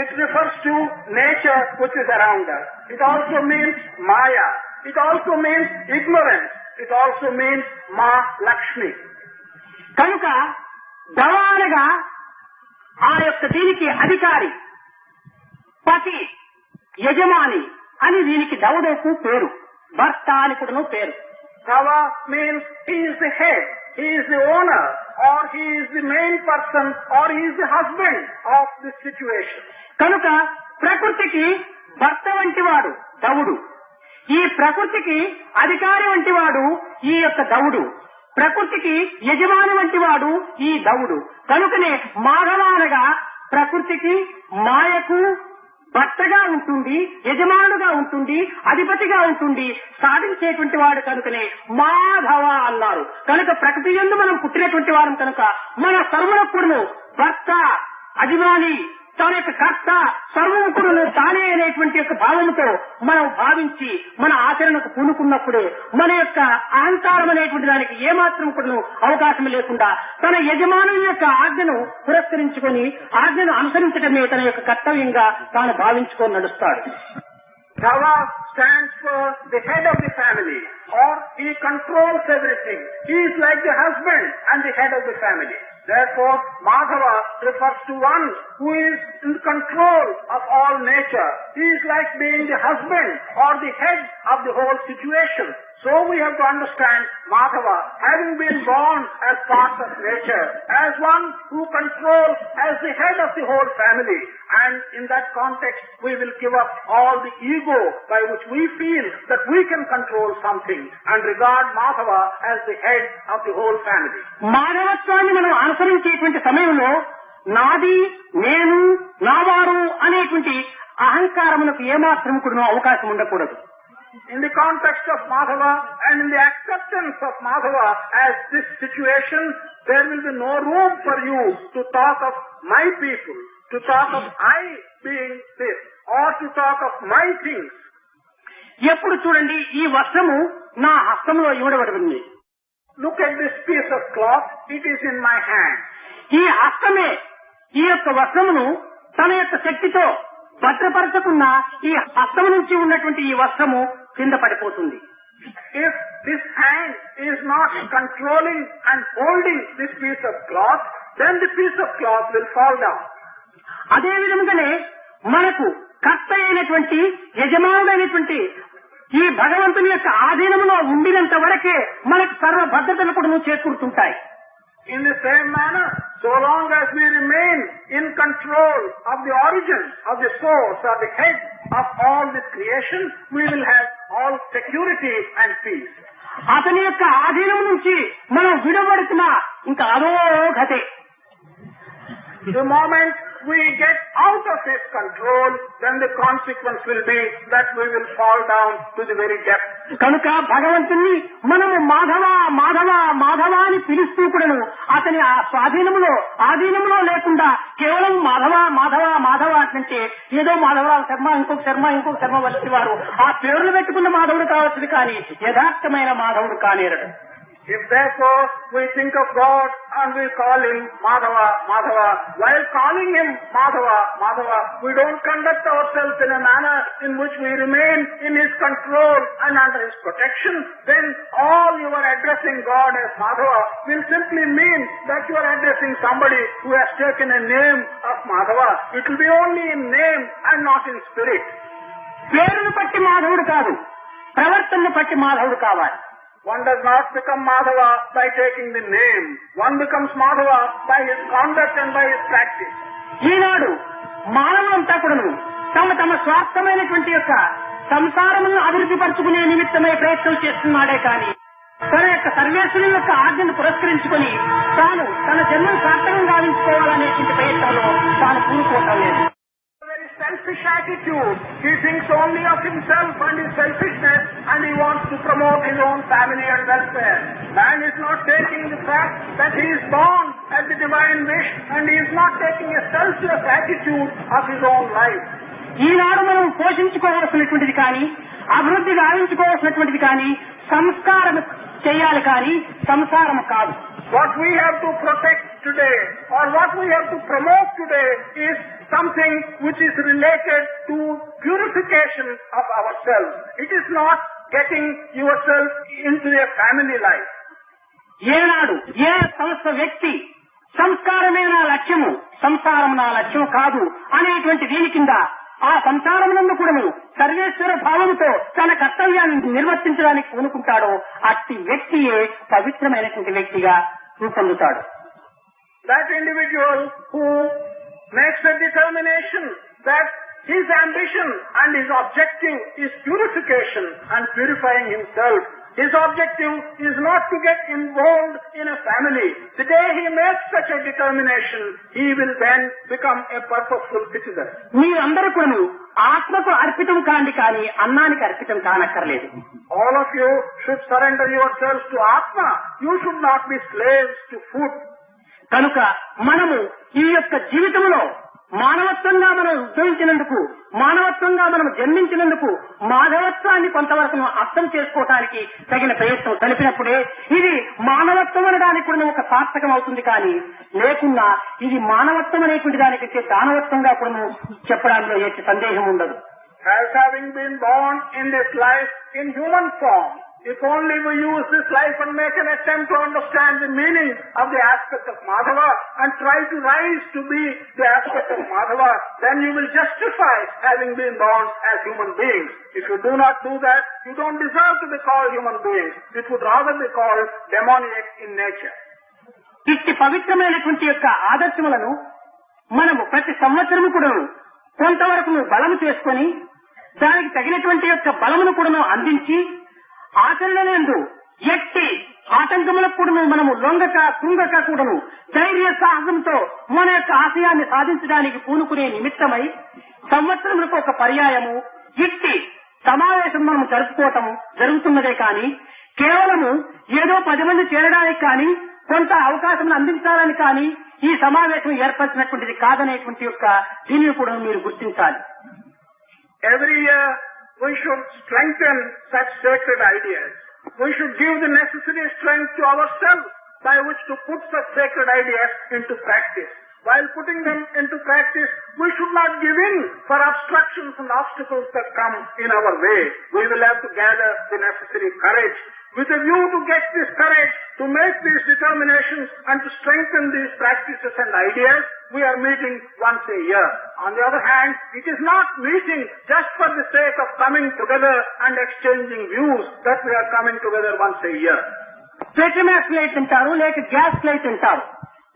It refers to nature which is around us. It also means maya. It also means ignorance. It also means ma Lakshmi. కనుక దవానగా ఆ యొక్క దీనికి అధికారి, పతి, యజమాని అని దీనికి దౌడకు పేరు, భర్త అని కూడా పేరు. Dava means he is the head, he is the owner, or he is the main person, or he is the husband of this situation. కనుక ప్రకృతికి భర్త వంటి వాడు దవుడు, ఈ ప్రకృతికి అధికారి వంటి వాడు ఈ యొక్క దవుడు, ప్రకృతికి యజమాని వంటి వాడు ఈ దవుడు. కనుకనే మాధవానగా ప్రకృతికి, మాయకు భర్తగా ఉంటుంది, యజమానుగా ఉంటుంది, అధిపతిగా ఉంటుంది, సాధించేటువంటి వాడు. కనుకనే మాధవ అన్నారు. కనుక ప్రకృతి యందు మనం పుట్టినటువంటి వారం కనుక మన సర్వులకుడును భర్త, అధిమాని, తన యొక్క కర్త, సర్వముకుడును తానే అనేటువంటి యొక్క భావంతో మనం భావించి మన ఆచరణకు పూనుకున్నప్పుడే మన యొక్క అహంకారం అనేటువంటి దానికి ఏమాత్రం కూడా అవకాశం లేకుండా తన యజమానుల యొక్క ఆజ్ఞను పురస్కరించుకొని ఆజ్ఞను అనుసరించడమే తన యొక్క కర్తవ్యంగా తాను భావించుకొని నడుస్తాడు. Dava stands for the head of the family, or he controls everything. He is like the husband and the head of the family. Therefore, Madhava refers to one who is in control of all nature. He is like being the husband or the head of the whole situation. So we have to understand Madhava having been born as part of nature, as one who controls as the head of the whole family. And in that context, we will give up all the ego by which we feel that we can control something and regard Madhava as the head of the whole family. మానవత్వాన్ని మనం అనుసరించేటువంటి సమయంలో నాది, నేను, నావారు అనేటువంటి అహంకారమునకు ఏమాత్రం కూడా అవకాశం ఉండకూడదు. In the context of Madhava and in the acceptance of Madhava as this situation, there will be no room for you to talk of my people, to talk of I being this, or to talk of my things. ఎప్పుడు చూడండి, ఈ వస్త్రము నా హస్తంలో ఇవ్వబడింది. Look at this piece of cloth, it is in my hand. ఈ హస్తమే ఈ యొక్క వస్త్రమును తన యొక్క శక్తితో భద్రపరచకున్న ఈ హస్తం నుంచి ఉన్నటువంటి ఈ వస్త్రము కింద పడిపోతుంది. If this hand is not controlling and holding this piece of cloth, then the piece of cloth will fall down. అదే విధంగానే మనకు కర్త అయినటువంటి యజమానుడైనటువంటి ఈ భగవంతుని యొక్క ఆధీనంలో ఉండినంత వరకే మనకు సర్వ భద్రతలు కూడా చేకూరుతుంటాయి. In the same manner, so long as we remain in control of the origin, of the source, or the head of all this creation, we will have all security and peace. అతని యొక్క ఆధీనం నుంచి మనం విడబడుతున్నా ఇంకా అదో గతే. The moment we get out of his control, then the consequence will be that we will fall down to the very depth. కనుక భగవంతుణ్ణి మనము మాధవ మాధవ మాధవ అని పిలుస్తూ కూడాను అతని ఆ ఆధీనంలో లేకుండా కేవలం మాధవ మాధవ మాధవ అంటే ఏదో మాధవరావు శర్మ ఇంకొక శర్మ వచ్చి వారు ఆ పేర్లు పెట్టుకున్న మాధవుడు కావచ్చు కానీ యథార్థమైన మాధవుడు కానేరడు. If therefore we think of God and we call him Madhava, Madhava, while calling him Madhava, Madhava, we don't conduct ourselves in a manner in which we remain in his control and under his protection, then all you are addressing God as Madhava will simply mean that you are addressing somebody who has taken a name of Madhava. It will be only in name and not in spirit. పేరును బట్టి మాధవుడు కాదు, ప్రవర్తనను బట్టి మాధవుడు కావాలి. One does not become Madhava by taking the name. One becomes Madhava by his conduct and by his practice. ఈనాడు మానవులంతా కూడాను తమ స్వార్థమైనటువంటి యొక్క సంసారములను అభివృద్ధి పరుచుకునే నిమిత్తమై ప్రయత్నం చేస్తున్నాడే కానీ తన యొక్క సర్వేశ్వరుని యొక్క ఆజ్ఞను పురస్కరించుకొని తాను తన జన్మను సార్థకం గావించుకోవాలనేటువంటి ప్రయత్నంలో తాను పూనుకోవటం లేదు. Very selfish attitude. He thinks only of himself and his selfishness, and he wants to promote his own family and welfare. Man is not taking the fact that he is born at the divine wish, and he is not taking a selfless attitude of his own life. ఈనాడు మనం పోషించుకోవాల్సినటువంటిది కానీ అభివృద్ధి గావించుకోవాల్సినటువంటిది కానీ సంస్కారం చేయాలి కానీ సంసారం కాదు. What we have to protect today or what we have to promote today is something which is related to purification of ourselves. It is not getting yourself into a family life. ఏనాడు ఏ సంస్థ వ్యక్తి సంస్కారమే నా లక్ష్యము సంసారం నా లక్ష్యం కాదు అనేటువంటి దీని కింద ఆ సంసారమునందు కూడాను సర్వేశ్వర భావముతో తన కర్తవ్యాన్ని నిర్వర్తించడానికి పూనుకుంటాడో అట్టి వ్యక్తియే పవిత్రమైనటువంటి వ్యక్తిగా రూపొందుతాడు. That individual who makes a determination that his ambition and his objective is purification and purifying himself. His objective is not to get involved in a family. The day he makes such a determination, he will then become a purposeful citizen. మీరందరూ కూడా ఆత్మకు అర్పితం కాండి కానీ అన్నానికి అర్పితం కానక్కర్లేదు. All of you should surrender yourselves to Atma. You should not be slaves to food. కనుక మనము ఈ యొక్క జీవితంలో మానవత్వంగా మనం ఉద్భవించినందుకు మానవత్వంగా మనం జన్మించినందుకు మానవత్వాన్ని కొంతవరకు అర్థం చేసుకోవడానికి తగిన ప్రయత్నం కలిపినప్పుడే ఇది మానవత్వం అనడానికి కూడా ఒక సార్థకం అవుతుంది. కానీ లేకున్నా ఇది మానవత్వం అనేటువంటి దానికంటే దానవత్వంగా కూడా చెప్పడంలో ఎట్టి సందేహం ఉండదు. As having been born in this life in human form, If only we use this life and make an attempt to understand the meaning of the aspect of Madhava and try to rise to be the aspect of Madhava, then you will justify having been born as human beings. If you do not do that, you don't deserve to be called human beings. It would rather be called demoniac in nature. ఇట్టి పవిత్రమైనటువంటి యొక్క ఆదర్శములను మనము ప్రతి సంవత్సరము కూడా కొంతవరకు బలము చేసుకొని దానికి తగినటువంటి యొక్క బలమును కూడా అందించి ఆచరణలందు ఎట్టి ఆటంకములకు కూడా మనము లొంగక కుంగక కూడాను ధైర్య సాహసంతో మన యొక్క ఆశయాన్ని సాధించడానికి పూనుకునే నిమిత్తమై సంవత్సరములకు ఒక పర్యాయము ఇట్టి సమావేశం మనం జరుపుకోవటం జరుగుతున్నదే కానీ కేవలము ఏదో 10 మంది చేరడానికి కానీ కొంత అవకాశం అందించాలని కానీ ఈ సమావేశం ఏర్పరిచినటువంటిది కాదనేటువంటి యొక్క దీనిని కూడా మీరు గుర్తించాలి. Every year we should strengthen such sacred ideas. We should give the necessary strength to ourselves by which to put such sacred ideas into practice. While putting them into practice, we should not give in for obstructions and obstacles that come in our way. We will have to gather the necessary courage. With a view to get this courage, to make these determinations and to strengthen these practices and ideas, we are meeting once a year. On the other hand, it is not meeting just for the sake of coming together and exchanging views that we are coming together once a year. Petromax light అంటారు, లేక gas light అంటారు.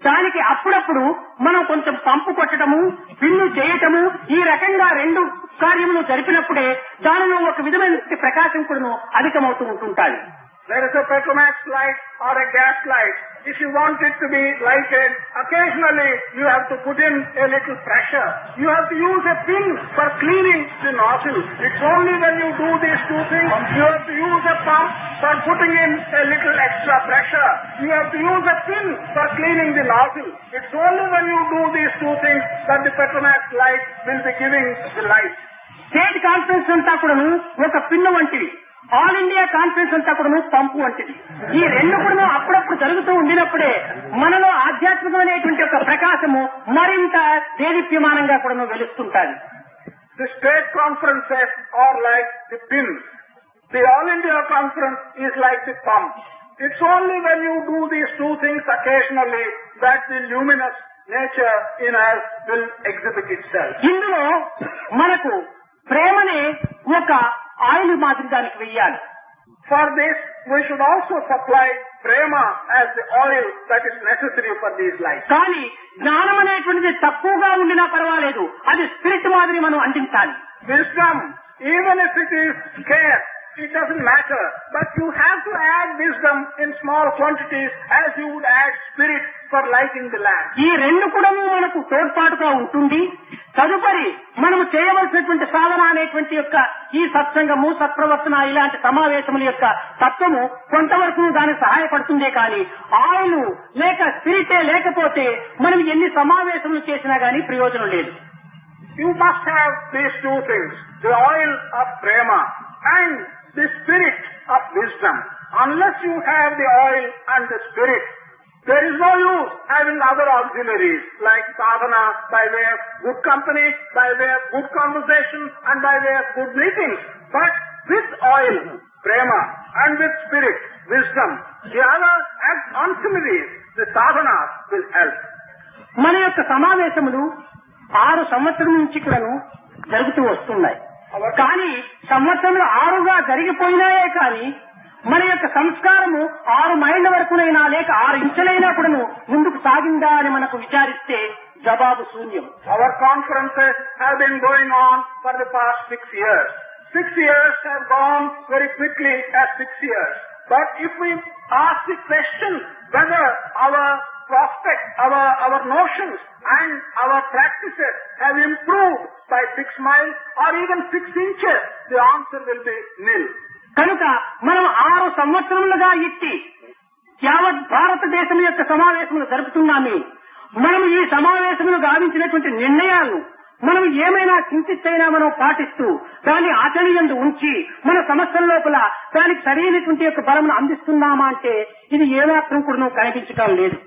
దానికి అప్పుడప్పుడు మనం కొంచెం పంపు కొట్టడము, pin చేయటము, ఈ రకంగా 2 కార్యములు జరిపినప్పుడే దానిలో ఒక విధమైన ప్రకాశం కూడా అధికమవుతూ ఉంటుంటాయి. There is a Petromax light or a gas light. If you want it to be lighted, occasionally you have to put in a little pressure. You have to use a pin for cleaning the nozzle. It's only when you do these 2 things, you have to use a pump for putting in a little extra pressure. You have to use a pin for cleaning the nozzle. It's only when you do these 2 things that the Petromax light will be giving the light. State conference అంతా కూడా ఒక pin వంటివి, all India conference అంతా కూడా పంపు వంటిది. ఈ 2 కూడా అప్పుడప్పుడు జరుగుతూ ఉండినప్పుడే మనలో ఆధ్యాత్మికమైనటువంటి ఒక ప్రకాశము మరింత దేదీప్యమానంగా కూడా వెలుస్తుంటాయి. The state conferences are like the pins. The all India conference is like the pump. It's only when you do these 2 things occasionally that the luminous nature in us will exhibit itself. ఇందులో మనకు ప్రేమనే ఒక oil మాదిరి దానికి వెయ్యాలి. For this, we should also supply prema as the oil that is necessary for these lights. కానీ జ్ఞానం అనేటువంటిది తక్కువగా ఉండినా పర్వాలేదు, అది స్పిరిట్ మాదిరి మనం అందించాలి. Wisdom, even if it is scarce, it doesn't matter. But you have to add wisdom in small quantities as you would add spirit for lighting the lamp. ఈ 2 కూడా మనకు తోడ్పాటుగా ఉంటుంది. తదుపరి మనము చేయవలసినటువంటి సాధన అనేటువంటి యొక్క ఈ సత్సంగము, సత్ప్రవర్తన, ఇలాంటి సమావేశముల యొక్క తత్వము కొంతవరకు దానికి సహాయపడుతుందే కానీ ఆయిల్ లేక స్పిరిటే లేకపోతే మనం ఎన్ని సమావేశములు చేసినా గానీ ప్రయోజనం లేదు. You must have these 2 things, the oil of prema and the spirit of wisdom. Unless you have the oil and the spirit, there is no use having other auxiliaries like sadhana by way of good company, by way of good conversation and by way of good meetings. But with oil, prema, and with spirit, wisdom, the other auxiliaries, the sadhana will help. మన యొక్క సమావేశములు 6 సంవత్సరం నుంచి కూడాను జరుగుతూ వస్తున్నాయి. కానీ సంవత్సరంలో 6గా జరిగిపోయినాయే కానీ మన యొక్క సంస్కారము 6 మైళ్ళ వరకునైనా లేక 6 ఇంచులైనా కూడాను ముందుకు సాగిందా అని మనకు విచారిస్తే జవాబు శూన్యం. Our conferences have been going on for the past 6 years. 6 years have gone very quickly as 6 years. But if we ask the question whether our prospect, our notions and our practices have improved by 6 miles or even 6 inches, the answer will be nil. కనుక మనం 6 సంవత్సరములుగా ఇట్టి యావత్ భారతదేశం యొక్క సమావేశములు జరుపుతున్నామే. మనం ఈ సమావేశములు గావించినటువంటి నిర్ణయాలను మనం ఏమైనా చింతిస్తైనా మనం పాటిస్తూ దాన్ని ఆచరణయందు ఉంచి మన సమస్యల లోపల దానికి సరైనటువంటి యొక్క బలమును అందిస్తున్నామా అంటే ఇది ఏమాత్రం కూడా కనిపించడం లేదు.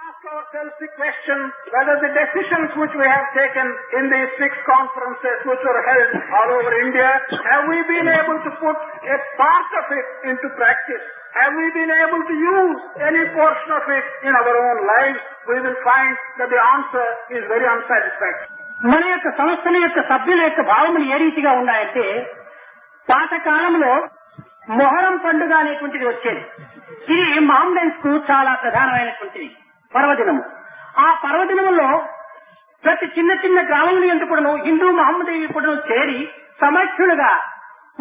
Ask ourselves the question whether the decisions which we have taken in these 6 conferences which were held all over India, have we been able to put a part of it into practice? Have we been able to use any portion of it in our own lives? We will find that the answer is very unsatisfactory. మన యొక్క సంస్థల యొక్క సభ్యుల యొక్క భావములు ఏ రీతిగా ఉన్నాయంటే, పాతకాలంలో మొహరం పండుగ అనేటువంటిది వచ్చేది. ఇది మహమ్మదన్స్ కు చాలా ప్రధానమైనటువంటిది పర్వదినము. ఆ పర్వదినములో ప్రతి చిన్న చిన్న గ్రామముల యందు కూడాను హిందూ మహమ్మదీయులు కూడా చేరి సమైక్యులుగా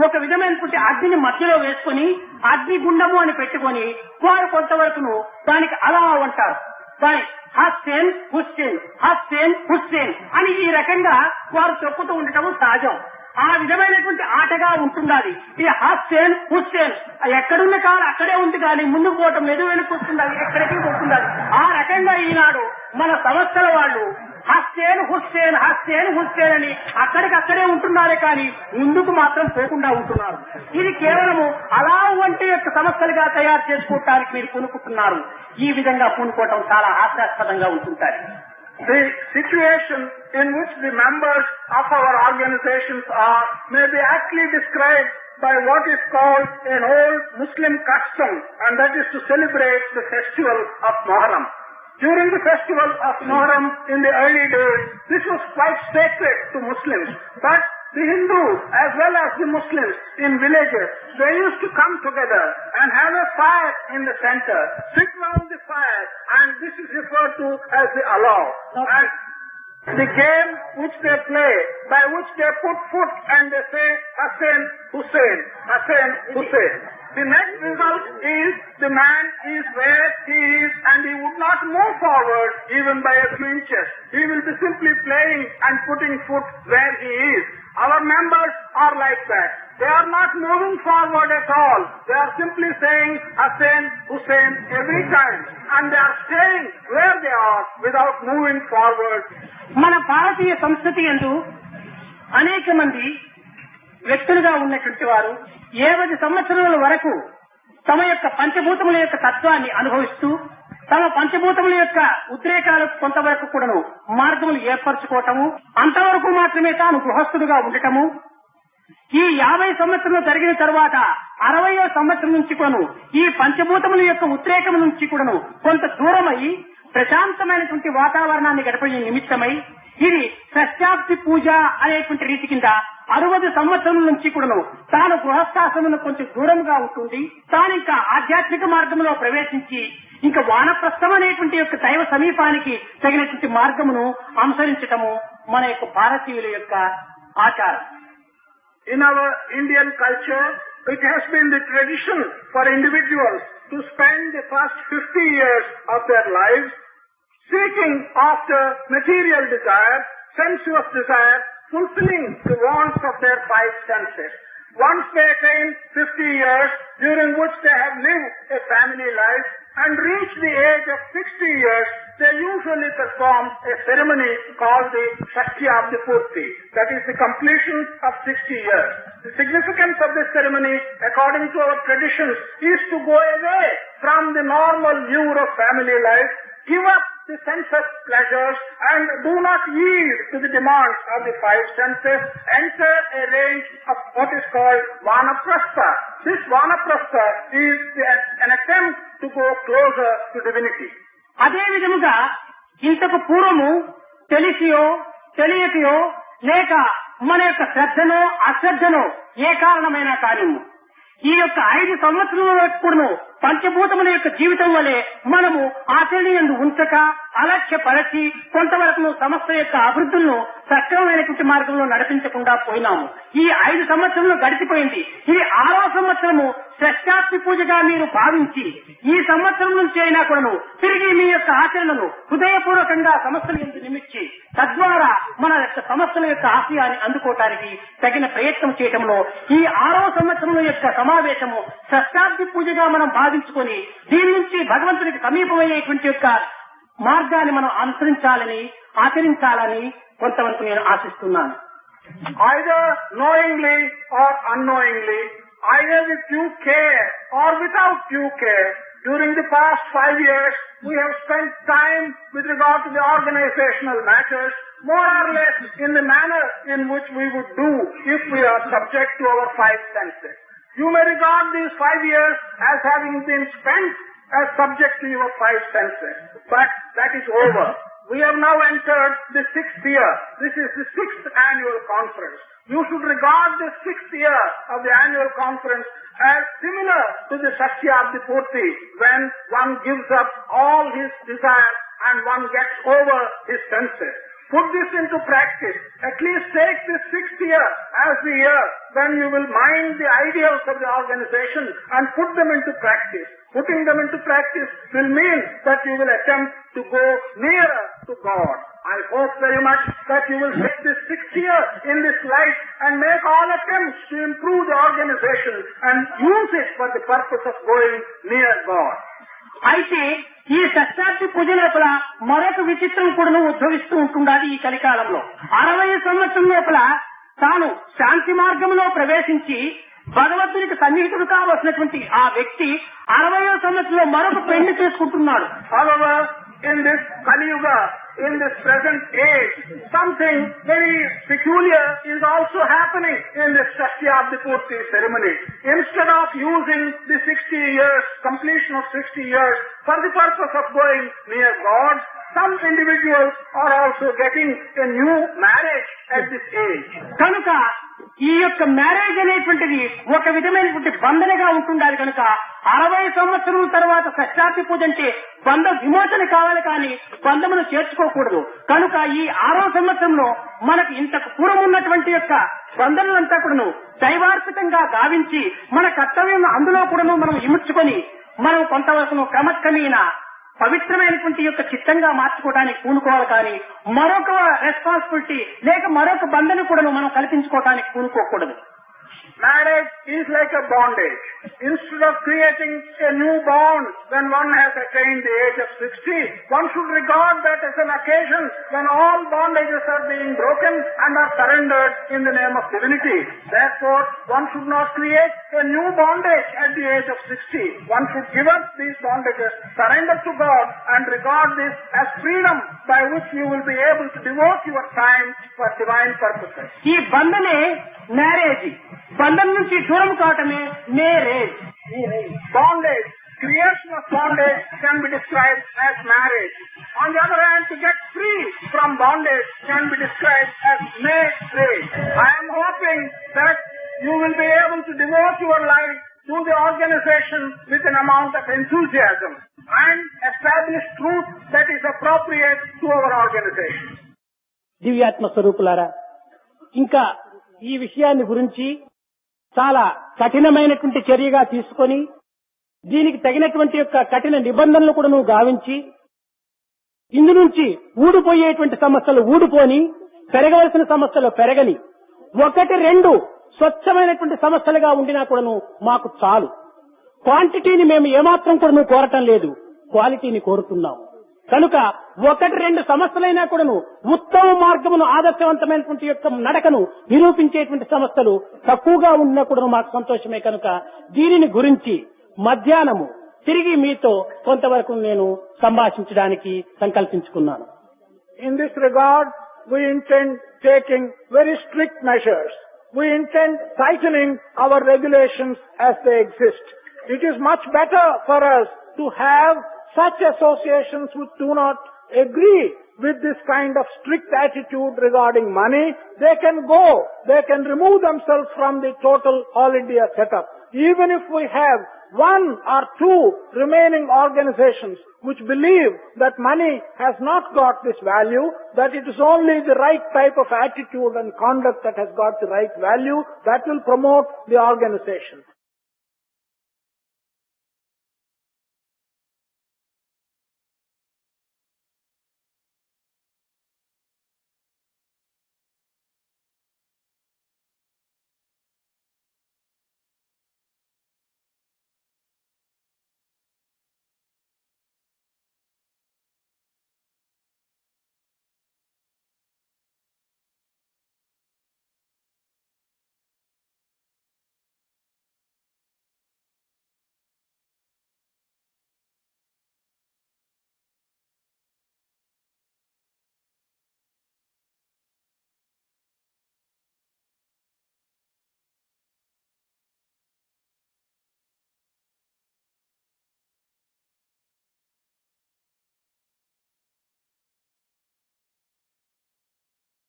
ఒక విధమైనటువంటి అగ్నిని మధ్యలో వేసుకుని అగ్ని గుండము అని పెట్టుకొని వారు కొంతవరకును దానికి అలా అంటారు. దాని హస్సేన్ హుస్సేన్ హస్సేన్ హుస్సేన్ అని ఈ రకంగా వారు చెప్పుతూ ఉండటం సహజం. ఆ విధమైనటువంటి ఆటగా ఉంటుండాలి. ఈ హస్సేన్ హుస్సేన్ ఎక్కడున్న కాలు అక్కడే ఉంది కానీ ముందుకు పోవటం మెదు వెనుక వస్తుండాలి, ఎక్కడికి పోతుండాలి. ఆ రకంగా ఈనాడు మన సంస్థల వాళ్ళు హస్సేన్ హుస్సేన్ హస్సేన్ హుస్సేన్ అని అక్కడికక్కడే ఉంటున్నారే కానీ ముందుకు మాత్రం పోకుండా ఉంటున్నారు. ఇది కేవలము అలా వంటి యొక్క సమస్యలుగా తయారు చేసుకోవటానికి మీరు పూనుకుంటున్నారు. ఈ విధంగా పూనుకోవటం చాలా హాస్యాస్పదంగా ఉంటుంటారు. The situation in which the members of our organizations are may be actually described by what is called an old Muslim custom, and that is to celebrate the festival of Muharram. During the festival of Muharram in the early days, this was quite sacred to Muslims, but the Hindus as well as the Muslims in villages, they used to come together and have a fire in the center, sit round the fire, and this is referred to as the alaw. And the game which they play, by which they put foot and they say Hussein, Hussein, Hussein, Hussein. The net result is the man is where he is and he would not move forward even by a few inches. He will be simply playing and putting foot where he is. Our members are like that. They are not moving forward at all. They are simply saying Hussein, Hussein every time. And they are staying where they are without moving forward. మన భారతీయ సంస్కృతి యందు అనేక మంది వ్యక్తులుగా ఉన్నటువంటి వారు 70 సంవత్సరాల వరకు తమ యొక్క పంచభూతముల యొక్క తత్వాన్ని అనుభవిస్తూ తమ పంచభూతముల యొక్క ఉద్రేకాలకు కొంతవరకు కూడాను మార్గములు ఏర్పరచుకోవటము, అంతవరకు మాత్రమే తాను గృహస్థుడుగా ఉండటము. ఈ 50 సంవత్సరాలు జరిగిన తర్వాత 60వ సంవత్సరం నుంచి కూడాను ఈ పంచభూతముల యొక్క ఉద్రేకం నుంచి కూడాను కొంత దూరమై ప్రశాంతమైనటువంటి వాతావరణాన్ని గడపే నిమిత్తమై ఇది షష్ఠాబ్ది పూజ అనేటువంటి రీతి కింద 60 సంవత్సరం నుంచి కూడాను తాను గృహస్థాశ్రమంలో కొంచెం దూరంగా ఉంటుంది. తాను ఇంకా ఆధ్యాత్మిక మార్గంలో ప్రవేశించి ఇంకా వానప్రస్థం అనేటువంటి యొక్క దైవ సమీపానికి తగినటువంటి మార్గమును అనుసరించటము మన యొక్క భారతీయుల యొక్క ఆచారం. In our Indian culture, it has been the tradition for individuals to spend the first 50 years of their lives seeking after material desire, sensuous desire, fulfilling the wants of their 5 senses. Once they attain 50 years, during which they have lived a family life, and reach the age of 60 years, they usually perform a ceremony called the Shakti Purti. That is the completion of 60 years. The significance of this ceremony, according to our traditions, is to go away from the normal lure of family life, give up the sensuous pleasures and do not yield to the demands of the 5 senses, enter a range of what is called Vanaprastha. This Vanaprastha is an attempt to go closer to divinity. అదే విధముగా ఇంతకు పూర్వము తెలిసియో తెలియకయో లేక మన యొక్క శ్రద్ధనో అశ్రద్ధనో ఏ కారణమైన కార్యము ఈ యొక్క 5 సంవత్సరాల వరకు కూడాను పంచభూతముల యొక్క జీవితం వలె మనము ఆచరణయందు ఉంచక అలక్ష్యపరచి కొంతవరకు సంస్థ యొక్క అభివృద్ధులను సక్రమమైనటువంటి మార్గంలో నడిపించకుండా పోయినాము. ఈ 5 సంవత్సరాలు గడిచిపోయింది. ఇది 6వ సంవత్సరము షష్ఠాబ్ది పూజగా మీరు భావించి ఈ సంవత్సరం నుంచి అయినా కూడాను తిరిగి మీ యొక్క ఆచరణను హృదయపూర్వకంగా సమస్యల యందు నిమిచ్చి తద్వారా మన యొక్క సమస్యల యొక్క ఆశయాన్ని అందుకోవటానికి తగిన ప్రయత్నం చేయటంలో ఈ 6వ సంవత్సరం యొక్క సమావేశము షష్ఠాబ్ది పూజగా మనం భావించుకొని దీని నుంచి భగవంతుడికి సమీపమయ్యేటువంటి యొక్క మార్గాన్ని మనం అనుసరించాలని ఆచరించాలని కొంతవరకు నేను ఆశిస్తున్నాను. Either knowingly or unknowingly, either with due care or without due care, During the past 5 years, we have spent time with regard to the organizational matters, more or less in the manner in which we would do if we are subject to our 5 senses. You may regard these 5 years as having been spent as subject to your 5 senses, but that is over. We have now entered the 6th year. This is the 6th annual conference. You should regard the 6th year of the annual conference as similar to the Satyabdi Purti, when one gives up all his desires and one gets over his senses. Put this into practice. At least take this 6th year as the year when you will mind the ideals of the organization and put them into practice. Putting them into practice will mean that you will attempt to go nearer to God. I hope very much that you will take this 6th year in this light and make all attempts to improve the organization and use it for the purpose of going near God. అయితే ఈ శతాబ్ది పూజ లోపల మరొక విచిత్రం కూడా ఉద్భవిస్తూ ఉంటున్నది. ఈ కలికాలంలో 60 సంవత్సరం లోపల తాను శాంతి మార్గంలో ప్రవేశించి భగవంతునికి సన్నిహితుడు కావలసినటువంటి ఆ వ్యక్తి 60వ సంవత్సరంలో మరొక పెళ్లి చేసుకుంటున్నాడు. However, in this Kali Yuga, in this present age, something very peculiar is also happening in this Satyabdi Purti ceremony. Instead of using the 60 years, completion of 60 years for the purpose of going near God, some individuals are also getting a new marriage at this age. కనుక ఈ యొక్క marriage అనేటువంటిది ఒక విధమైనటువంటి బంధనగా ఉంటుండాలి. కనుక 60 సంవత్సరం తర్వాత శతాబ్ది పూజ అంటే బంధ విమోచన కావాలి, కానీ బంధమును చేర్చుకోకూడదు. కనుక ఈ 6వ సంవత్సరంలో మనకు ఇంతకు పూర్వం ఉన్నటువంటి యొక్క బంధనలంతా కూడాను దైవార్పితంగా గావించి మన కర్తవ్యం అందులో కూడాను మనం ఇముడ్చుకొని మనం కొంతవరకు క్రమక్రమేణా పవిత్రమైనటువంటి యొక్క చిత్తంగా మార్చుకోవడానికి పూనుకోవాలి, కానీ మరొక రెస్పాన్సిబిలిటీ లేక మరొక బంధన కూడా మనం కల్పించుకోవడానికి పూనుకోకూడదు. Marriage is like a bondage. Instead of creating a new bond when one has attained the age of 60, one should regard that as an occasion when all bondages are being broken and are surrendered in the name of divinity. Therefore, one should not create a new bondage at the age of 60. One should give up these bondages, surrender to God, and regard this as freedom by which you will be able to devote your time for divine purposes. ఈ బంధనే marriage, బంధం నుంచి దూరం కావటమే marriage. Bondage, creation of bondage can be described as marriage. On the other hand, to get free from bondage can be described as marriage. I am hoping that you will be able to devote your life to the organization with an amount of enthusiasm and establish truth that is appropriate to our organization. దివ్యాత్మ స్వరూపులారా, ఇంకా ఈ విషయాన్ని గురించి చాలా కఠినమైనటువంటి చర్యగా తీసుకొని దీనికి తగినటువంటి యొక్క కఠిన నిబంధనలు కూడా నువ్వు గావించి ఇందు నుంచి ఊడిపోయేటువంటి సమస్యలు ఊడిపోని, పెరగవలసిన సమస్యలు పెరగని, 1-2 స్వచ్ఛమైనటువంటి సమస్యలుగా ఉండినా కూడాను మాకు చాలు. క్వాంటిటీని మేము ఏమాత్రం కూడా నువ్వు కోరటం లేదు, క్వాలిటీని కోరుతున్నాం. కనుక 1-2 సమస్యలైనా కూడాను ఉత్తమ మార్గమును, ఆదర్శవంతమైనటువంటి యొక్క నడకను నిరూపించేటువంటి సమస్యలు తక్కువగా ఉన్నా కూడా మాకు సంతోషమే. కనుక దీనిని గురించి మధ్యాహ్నము తిరిగి మీతో కొంతవరకు నేను సంభాషించడానికి సంకల్పించుకున్నాను. In this regard, we intend taking very strict measures. We intend tightening our regulations as they exist. It is much better for us to have such associations which do not agree with this kind of strict attitude regarding money. They can go, they can remove themselves from the total All India setup. Even if we have 1 or 2 remaining organizations which believe that money has not got this value, that it is only the right type of attitude and conduct that has got the right value, that will promote the organization.